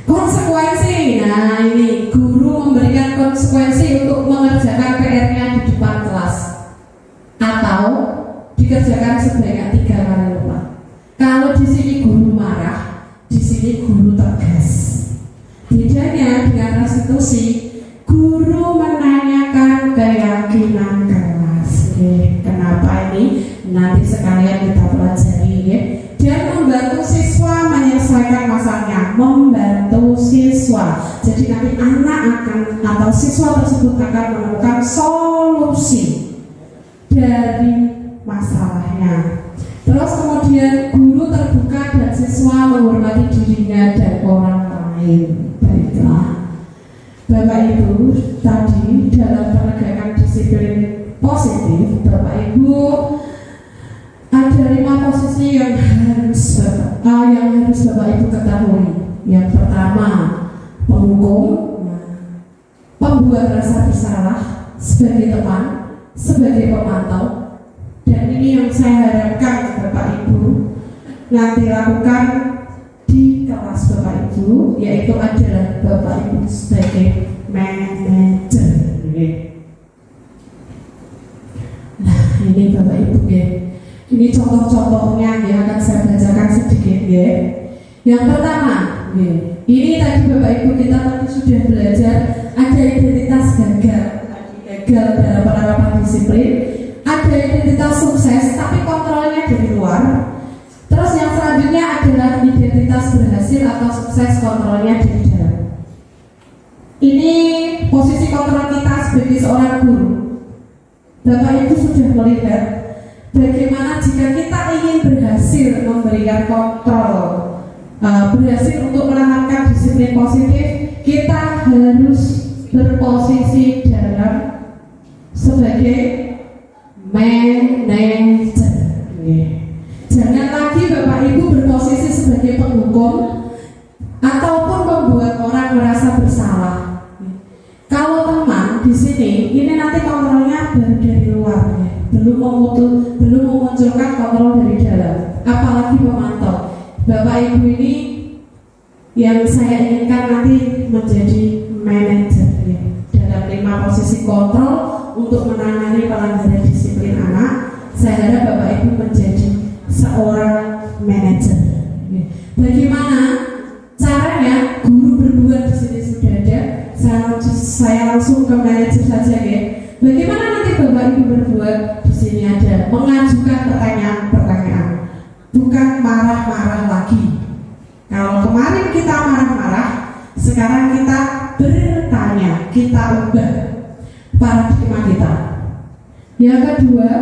Konsekuensi, nah ini guru memberikan konsekuensi untuk mengerjakan PR-nya di depan kelas atau dikerjakan sebanyak 3 kali lipat. Kalau di sini guru marah, di sini guru tegas. Bedanya dengan restitusi, guru menanyakan keyakinan kelas. Kenapa ini? Nanti sekalian kita pelajari, ya. Dan membantu siswa menyelesaikan masalahnya, membantu siswa. Jadi nanti anak akan atau siswa tersebut akan menemukan solusi dari masalahnya. Terus kemudian guru terbuka dan siswa menghormati dirinya dan orang lain. Baiklah, Bapak Ibu, tadi dalam penegakan disiplin positif, Bapak Ibu ada 5 posisi yang harus Bapak Ibu ketahui. Yang pertama, penghukum, pembuat rasa bersalah sebagai teman, sebagai pemantau. Dan ini yang saya harapkan Bapak Ibu nanti lakukan di kelas Bapak Ibu, yaitu adalah Bapak Ibu sebagai manajer. Nah, ini Bapak Ibu, ya. Ini contoh-contohnya yang akan saya bacakan sedikit, ya. Yang pertama, ya. Ini tadi Bapak Ibu kita tadi sudah belajar ada identitas gagal dalam penerapan disiplin, ada identitas sukses tapi kontrolnya dari luar. Terus yang selanjutnya adalah identitas berhasil atau sukses kontrolnya dari dalam. Ini posisi kontrol kita sebagai seorang guru. Bapak Ibu sudah melihat bagaimana jika kita ingin berhasil memberikan kontrol, berhasil untuk menanamkan disiplin positif, kita harus berposisi dalam sebagai manajer. Jangan lagi Bapak Ibu berposisi sebagai penghukum ataupun membuat orang merasa bersalah. Kalau teman di sini, ini nanti kontrolnya baru dari luar, ya. belum memunculkan kontrol dari dalam. Apalagi pemantau. Bapak Ibu ini yang saya inginkan nanti menjadi manajer, ya. Dalam 5 posisi kontrol untuk menangani pelanggaran disiplin anak. Saya harap Bapak Ibu menjadi seorang manajer. Bagaimana caranya? Guru berdua di sini sudah ada. Saya langsung ke manajer saja, ya. Bagaimana nanti Bapak Ibu berdua di sini ada mengajukan pertanyaan-pertanyaan, bukan marah-marah lagi. Kalau kemarin kita marah-marah, sekarang kita bertanya, kita ubah paradigma kita. Yang kedua,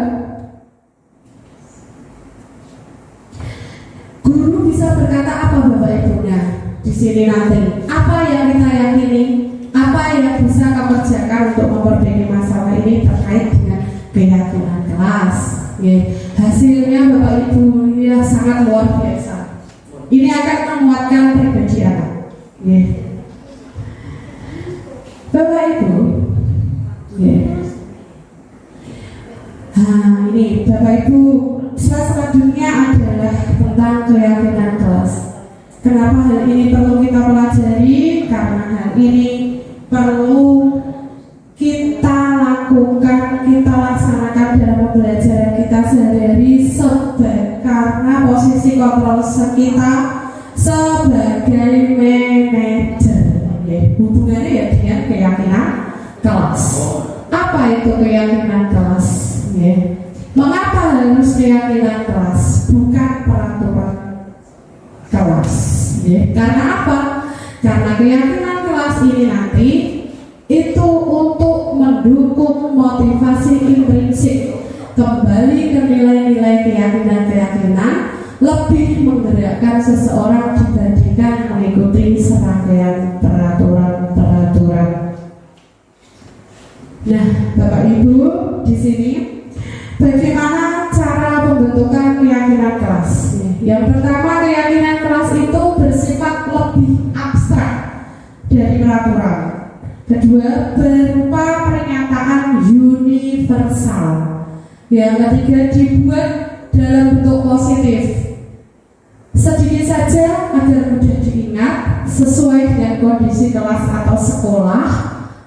guru bisa berkata apa Bapak Ibu? Nah, di sini nanti apa yang kita yakini, apa yang bisa kamu kerjakan untuk memperbaiki masalah ini terkait dengan keyakinan kelas. Ya, hasilnya Bapak Ibu ya sangat luar biasa. Ini akan menguatkan pribadi anak. Ya. Bapak Ibu, ya. Ini Bapak Ibu, selanjutnya adalah tentang keyakinan kelas. Kenapa hal ini perlu kita pelajari? Karena hal ini perlu kita lakukan, kita laksanakan dalam pembelajaran kita sehari-hari karena posisi kontrol kita sebagai manajer. Hubungannya ya dengan keyakinan kelas. Apa itu keyakinan kelas? Mengapa harus keyakinan kelas, bukan peraturan kelas? Ya, karena apa? Karena keyakinan kelas ini nanti itu untuk mendukung motivasi intrinsik, kembali ke nilai-nilai keyakinan-keyakinan, lebih menggerakkan seseorang dibandingkan mengikuti serangkaian peraturan-peraturan. Nah, Bapak Ibu, di sini bagaimana cara pembentukan keyakinan kelas? Yang pertama, keyakinan kelas itu bersifat lebih abstrak dari peraturan. Kedua, berupa pernyataan universal. Yang ketiga, dibuat dalam bentuk positif, sedikit saja agar mudah diingat, sesuai dengan kondisi kelas atau sekolah.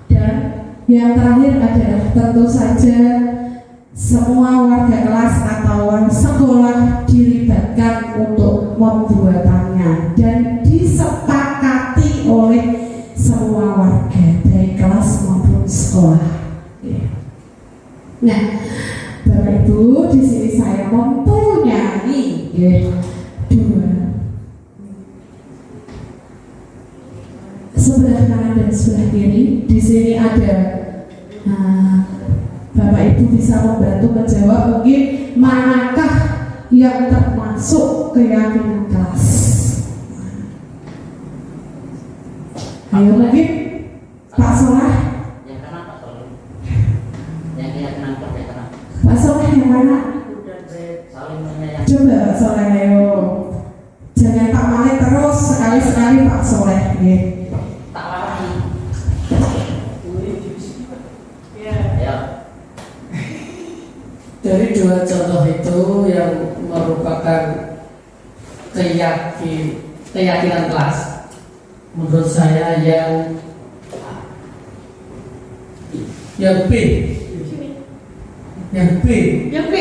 Dan yang terakhir adalah tentu saja semua warga kelas atau sekolah dilibatkan untuk pembuatannya dan disepakati oleh semua warga, baik kelas maupun sekolah. Nah, Bapak Ibu, di sini saya mempunyai dua, sebelah kanan dan sebelah kiri. Di sini ada Bapak Ibu bisa membantu menjawab mungkin manakah yang termasuk keyakinan kelas. Ayo lagi, Pak Soleh. Yang kanan Pak Soleh. Yang keyakinan kelas yang kanan. Pak Soleh yang mana? Saling menyayangi. Coba Pak Soleh, ayo. Jangan Pak Malik terus, sekali-sekali Pak Soleh. Tak warai. Ya. Dari dua contoh itu yang merupakan keyakinan kelas, menurut saya yang B, yang B, Yang B.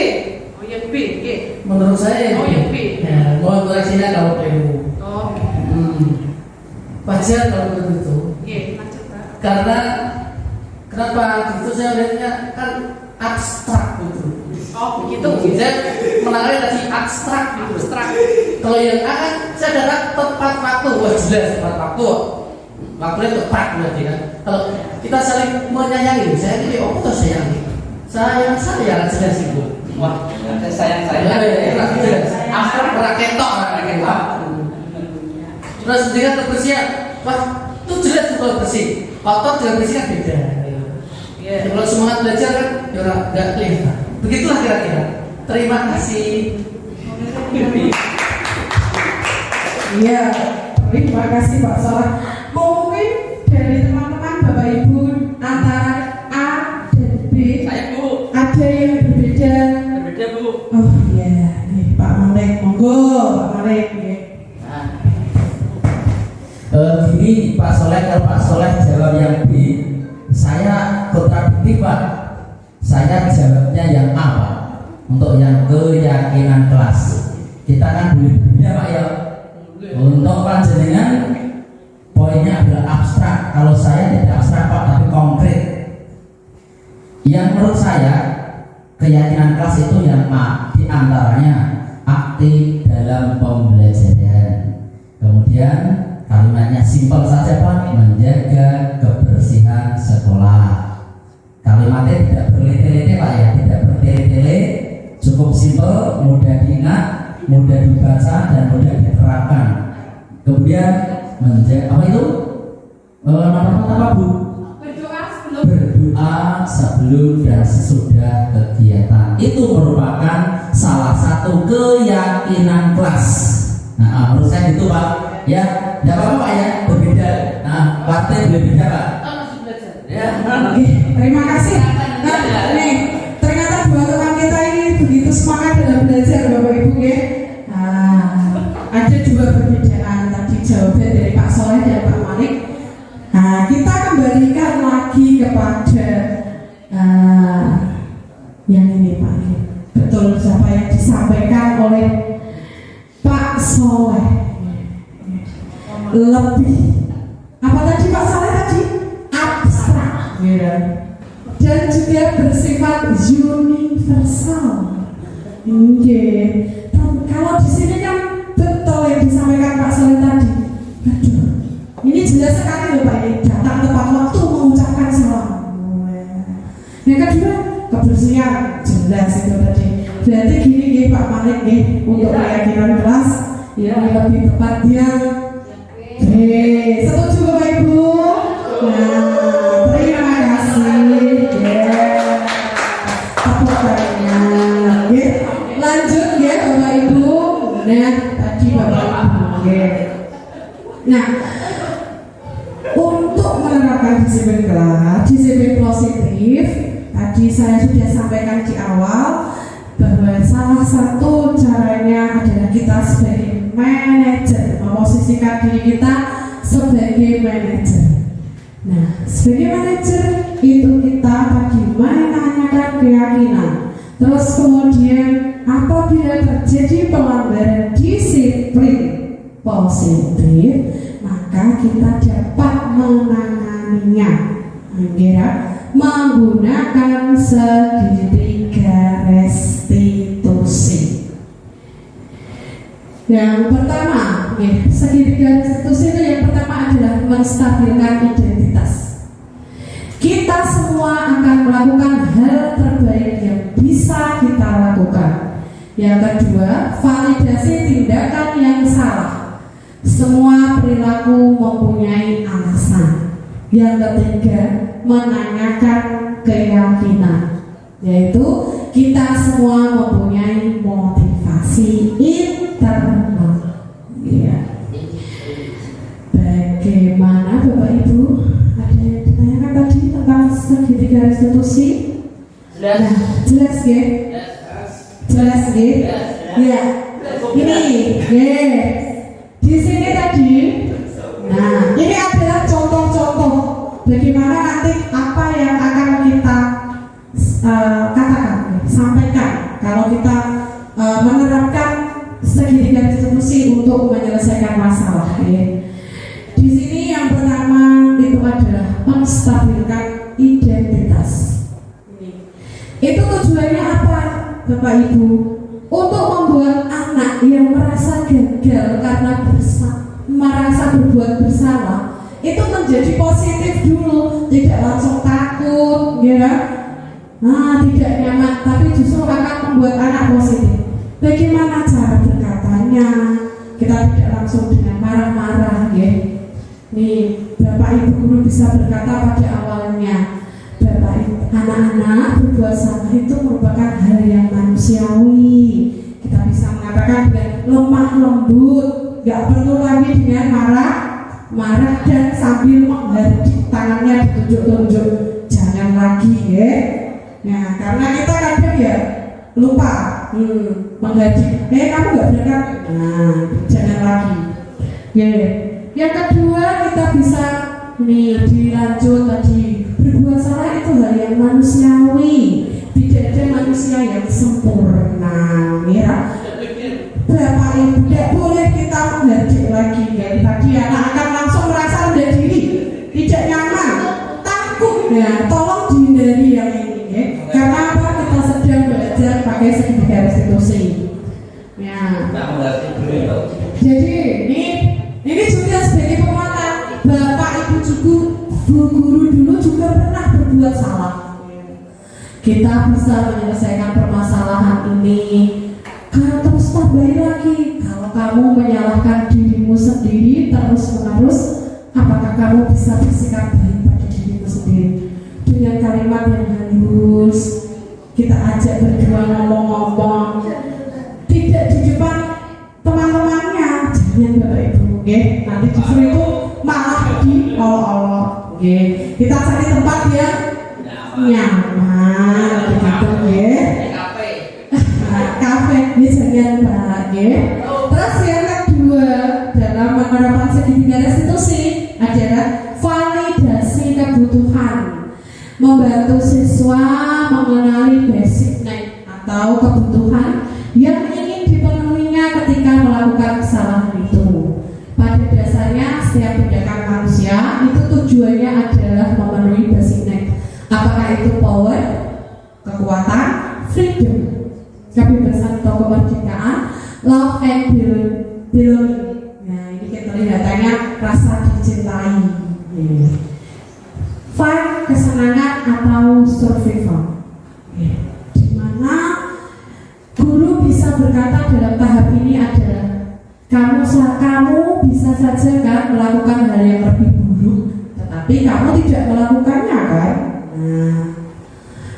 Oh, yang B. Oke. menurut saya Oh, yang B. Ya, mohon koreksinya kalau perlu. Oh. Wajar kalau begitu. Oke, lanjut Pak. Karena kenapa itu saya lihatnya kan abstrak gitu. Oh, begitu. Saya menangani tadi abstrak gitu. Abstrak. Kalau yang A kan saya dapat tepat waktu, wah jelas tepat waktu. Waktunya tepat berarti kan. Kalau kita saling menyayangi, saya ini apa tuh sayangi? Sayang saya jelas itu. Wah, sayang Jelas. Abstrak raketok. Terus dengan kebersihan, wah itu jelas kalau bersih. Kotor dengan bersih kan beda. Iya. Kalau semangat belajar kan ya nggak kelihatan. Begitulah kira-kira. Terima kasih. Iya, terima kasih Pak Soleh. Mungkin dari teman-teman Bapak Ibu antara A dan B Saya Bu. ada yang berbeda. Berbeda Bu. Oh iya, nih Pak Malik, monggo Pak Malik. Gini Pak Soleh, kalau Pak Soleh jawab yang B, saya kontradiktif Pak. Saya jawabnya yang A Pak. Untuk yang keyakinan kelas, kita kan boleh Pak ya. Untuk panjenengan poinnya adalah abstrak. Kalau saya tidak abstrak Pak, tapi konkret. Yang menurut saya keyakinan kelas itu yang A, diantaranya aktif dalam pembelajaran. Kemudian kalimatnya simpel saja Pak, menjaga kebersihan sekolah. Kalimatnya tidak bertele-tele Pak ya, tidak bertele-tele, cukup simpel, mudah diingat, mudah dibaca dan mudah diterapkan. Kemudian menjaga apa itu? Apa Bu? Berdoa sebelum dan sesudah kegiatan. Itu merupakan salah satu keyakinan kelas. Nah, menurut saya itu Pak. Ya, tidak apa-apa Pak ya, berbeda. Nah, partai berbeda Pak. Ya. Oke, terima kasih. Nah, nih, ternyata dua teman kita ini begitu semangat dalam belajar Bapak Ibu ya. Ada dua perbedaan tadi jawaban dari Pak Soleh dan Pak Malik. Nah, kita kembalikan lagi kepada yang ini Pak. Betul siapa yang disampaikan oleh Pak Soleh. Lebih apa tadi Pak Soleh tadi? Abstrak, dan juga bersifat universal. Nggih. Kalau di sini kan betul yang disampaikan Pak Soleh tadi. Aduh, ini jelas sekali loh Pak, ini datang tepat waktu mengucapkan salam. Yang kedua, kebersihan jelas itu tadi. Berarti gini nggih Pak Malik nggih, untuk keyakinan kelas yang lebih tepat dia. Setuju Bapak Ibu? Nah, terima kasih. Tepuk tangan. Lanjut ya Bapak Ibu. Nah, tadi Bapak Ibu. Nah, untuk menerapkan disiplin kelas, disiplin positif, tadi saya sudah sampaikan di awal bahwa salah satu caranya adalah kita sebagai manajer memposisikan diri kita sebagai manajer. Nah, sebagai manajer itu kita tadi menanyakan keyakinan. Terus kemudian apabila terjadi pelanggaran disiplin positif, maka kita dapat menanganinya menggunakan segitiga restitusi. Yang pertama, segitiga restitusi itu yang pertama adalah menstabilkan identitas. Kita semua akan melakukan hal terbaik yang bisa kita lakukan. Yang kedua, validasi tindakan yang salah. Semua perilaku mempunyai alasan. Yang ketiga, menanyakan keyakinan, yaitu kita semua mempunyai motivasi internal. Ya. Bagaimana Bapak Ibu? Ada yang ditanyakan tadi tentang segitiga restitusi? Jelas. Nah, jelas ya? Jelas ya? Ya. Ini, ya. Di sini tadi. Nah, ini adalah contoh-contoh bagaimana nanti apa yang akan kita katakan, sampaikan kalau kita menerapkan segitiga restitusi untuk menyelesaikan masalah. Ya. Di sini yang pertama itu adalah menstabilkan identitas. Itu tujuannya apa, Bapak Ibu? Untuk membuat anak yang merasa gagal karena merasa berbuat bersalah itu menjadi positif dulu, tidak langsung takut, ya. Nah, tidak nyaman, tapi justru akan membuat anak positif. Bagaimana cara berkatanya? Kita tidak langsung dengan marah-marah, ya. Nih, Bapak Ibu guru bisa berkata pada awalnya, Bapak Ibu, anak-anak berbuat salah itu merupakan hal yang manusiawi. Kita bisa mengatakan dengan lemah lembut, gak perlu lagi dengan marah dan sambil menghardik tangannya ditunjuk-tunjuk, jangan lagi ya. Nah, karena kita kadang ya lupa menghardik. Kamu gak berangkat? Nah, jangan lagi. Ya. Yang kedua kita bisa dilanjut tadi, berbuat salah itu hal yang manusiawi, tidak ada manusia yang sempurna, ya. Bapak Ibu tidak boleh kita menghardik lagi. Dari tadi anak akan langsung merasa rendah diri, tidak nyaman, takut. Ya, tolong dihindari yang ini, ya. Karena apa? Kita sedang belajar pakai segitiga restitusi. Ya. Jadi ini juga sebagai penguatan. Bapak Ibu juga, Bu Guru dulu juga pernah berbuat salah. Kita bisa menyelesaikan permasalahan ini. Kalau terus tambahin lagi, kalau kamu menyalahkan dirimu sendiri terus-menerus, apakah kamu bisa bersikap baik pada dirimu sendiri? Dengan kalimat yang halus, kita ajak berdua ngomong-ngomong, tidak di depan teman-temannya, jangan Bapak Ibu. Okay. Nanti justru itu malah di Allah. Okay. Kita cari tempat yang nyaman, begitu ya. Kafe ini jangan Pak. Terus yang kedua dalam menerapkan segitiga restitusi adalah validasi kebutuhan, membantu siswa mengenali basic need atau kebutuhan yang ingin dipenuhinya ketika melakukan kesalahan itu. Pada dasarnya setiap tindakan manusia itu tujuannya adalah memenuhi basic need. Apakah itu power, kekuatan, freedom. kebebasan atau kemerdekaan, love and belonging. Nah, ini kelihatannya rasa dicintai. Fun, kesenangan atau survival. Di mana guru bisa berkata dalam tahap ini adalah kamu bisa saja kan melakukan hal yang lebih buruk, tetapi kamu tidak melakukannya kan? Nah,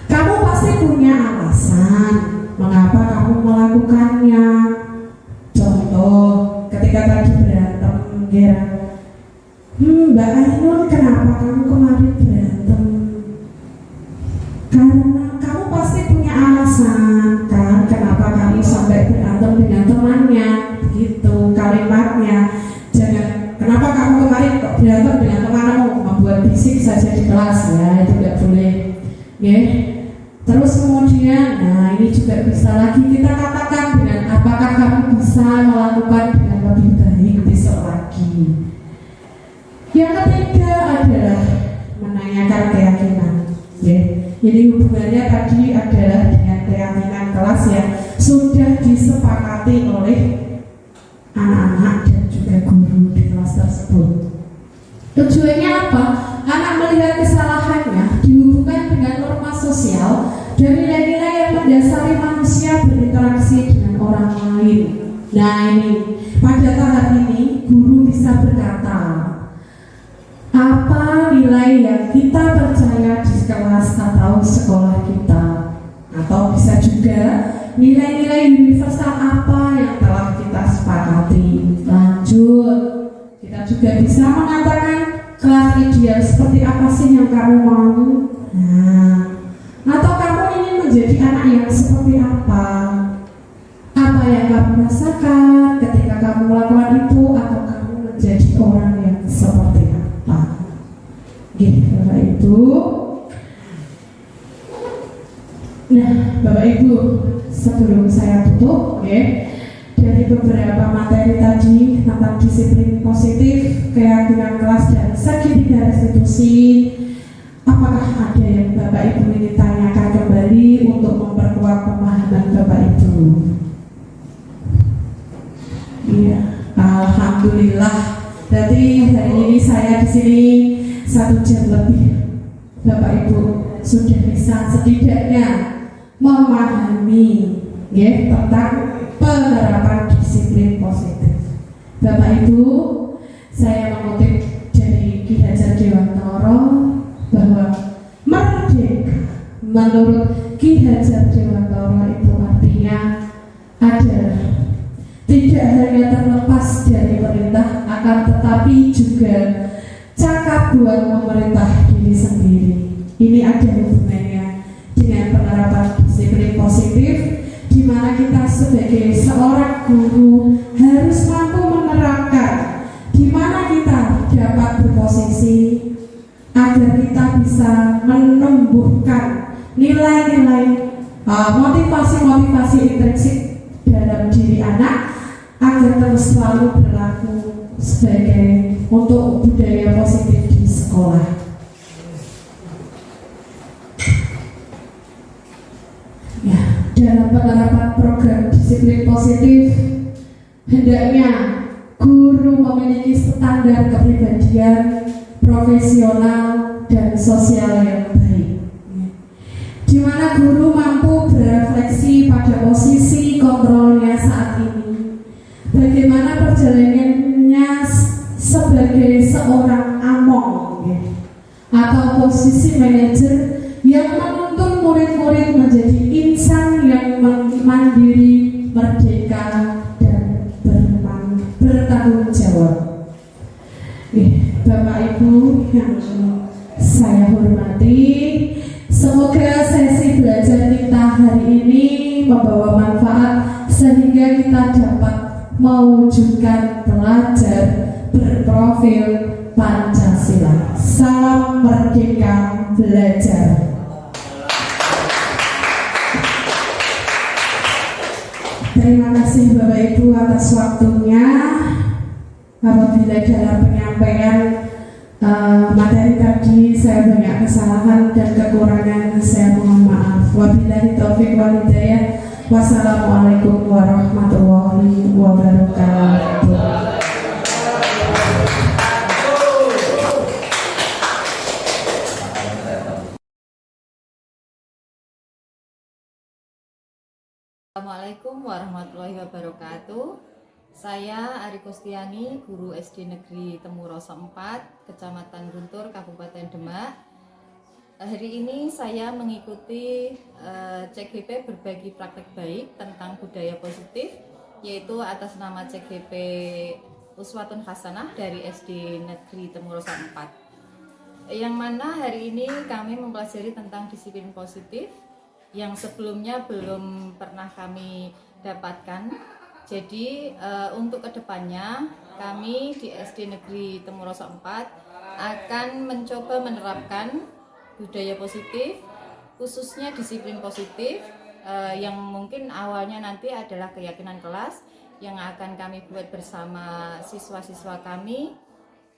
kamu pasti punya alasan mengapa kamu melakukannya. Contoh, ketika tadi berantem, Mbak Ainun, kenapa kamu kemarin berantem? Karena kamu pasti punya alasan kan, kenapa kamu sampai berantem dengan temannya, gitu kalimatnya. Jangan, kenapa kamu kemarin kok berantem dengan temanmu, membuat bisik saja di kelas, ya itu tidak boleh. Terus kemudian, nah ini juga bisa lagi kita katakan dengan apakah kamu bisa melakukan dengan lebih baik besok lagi. Yang ketiga adalah menanyakan keyakinan. Jadi hubungannya tadi adalah dengan keyakinan kelas yang sudah disepakati oleh anak-anak dan juga guru di kelas tersebut. Tujuannya apa? Anak melihat kesalahannya dihubungkan dengan norma sosial dan nilai-nilai yang mendasari manusia berinteraksi dengan orang lain. Nah ini, pada tahap ini guru bisa berkata, apa nilai yang kita percaya di kelas atau sekolah kita, atau bisa juga nilai-nilai universal apa yang telah kita sepakati. Lanjut, kita juga bisa mengatakan kelas ideal seperti apa sih yang kamu mau. Nah, atau kamu ingin menjadi anak yang seperti apa yang kamu rasakan ketika kamu melakukan itu, atau kamu menjadi orang yang seperti apa. Bapak Ibu. Nah, Bapak Ibu, sebelum saya tutup, dari beberapa materi tadi tentang disiplin positif, keyakinan kelas dan segitiga restitusi, apakah ada yang Bapak Ibu ingin tanyakan kembali untuk memperkuat pemahaman Bapak Ibu? Iya, alhamdulillah. Berarti hari ini saya di sini 1 jam lebih. Bapak Ibu sudah bisa setidaknya memahami tentang penerapan disiplin positif. Bapak Ibu, saya mengutip dari Ki Hajar Dewantara bahwa merdeka menurut Ki Hajar Dewantara itu artinya adalah tidak hanya terlepas dari perintah, akan tetapi juga cakap buat memerintah diri sendiri. Ini ada hubungannya dengan penerapan disiplin positif, di mana kita sebagai seorang guru harus mampu menerapkan di mana kita dapat berposisi agar kita bisa menumbuhkan nilai-nilai motivasi-motivasi intrinsik dalam diri anak agar terus selalu berlaku sebagai untuk budaya positif di sekolah. Ya, dalam penerapan program disiplin positif, hendaknya guru memiliki standar kepribadian, profesional, dan sosial yang baik, di mana guru mampu berefleksi pada posisi kontrolnya saat ini. Bagaimana perjalanannya sebagai seorang among atau posisi manajer yang menuntun murid-murid menjadi insan yang mandiri, merdeka, dan bertanggung jawab. Bapak Ibu yang saya hormati, semoga sesi belajar kita hari ini membawa manfaat sehingga kita dapat mewujudkan pelajar berprofil Pancasila. Salam merdeka belajar. Terima kasih Bapak Ibu atas waktunya. Apabila dalam penyampaian materi tadi saya banyak kesalahan dan kekurangan, saya mohon maaf. Wabillahi taufiq wal hidayah. Wassalamualaikum warahmatullahi wabarakatuh. Assalamualaikum warahmatullahi wabarakatuh. Saya Ari Kustiani, guru SD Negeri Temuroso 4, Kecamatan Guntur, Kabupaten Demak. Hari ini saya mengikuti CGP berbagi praktek baik tentang budaya positif, yaitu atas nama CGP Uswatun Hasanah dari SD Negeri Temuroso 4. Yang mana hari ini kami mempelajari tentang disiplin positif yang sebelumnya belum pernah kami dapatkan. Jadi untuk kedepannya kami di SD Negeri Temuroso 4 akan mencoba menerapkan budaya positif, khususnya disiplin positif yang mungkin awalnya nanti adalah keyakinan kelas yang akan kami buat bersama siswa-siswa kami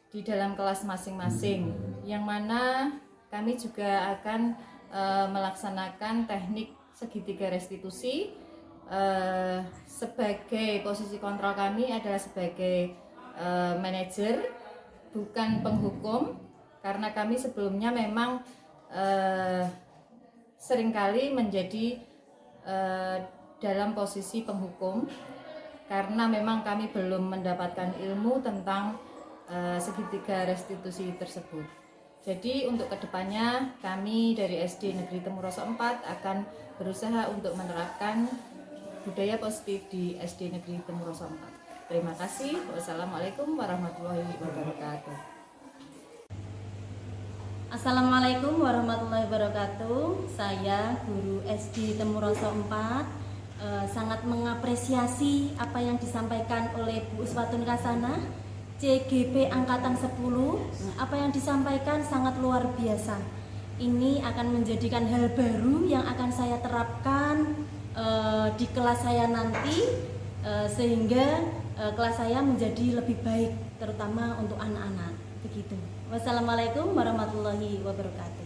di dalam kelas masing-masing, yang mana kami juga akan melaksanakan teknik segitiga restitusi. Sebagai posisi kontrol kami adalah sebagai manajer, bukan penghukum, karena kami sebelumnya memang seringkali menjadi dalam posisi penghukum, karena memang kami belum mendapatkan ilmu tentang segitiga restitusi tersebut. Jadi untuk kedepannya kami dari SD Negeri Temuroso 4 akan berusaha untuk menerapkan budaya positif di SD Negeri Temuroso 4. Terima kasih. Wassalamualaikum warahmatullahi wabarakatuh. Assalamualaikum warahmatullahi wabarakatuh. Saya guru SD Temuroso 4 sangat mengapresiasi apa yang disampaikan oleh Bu Uswatun Hasanah CGP Angkatan 10. Apa yang disampaikan sangat luar biasa. Ini akan menjadikan hal baru yang akan saya terapkan di kelas saya nanti, sehingga kelas saya menjadi lebih baik, terutama untuk anak-anak. Begitu. Wassalamualaikum warahmatullahi wabarakatuh.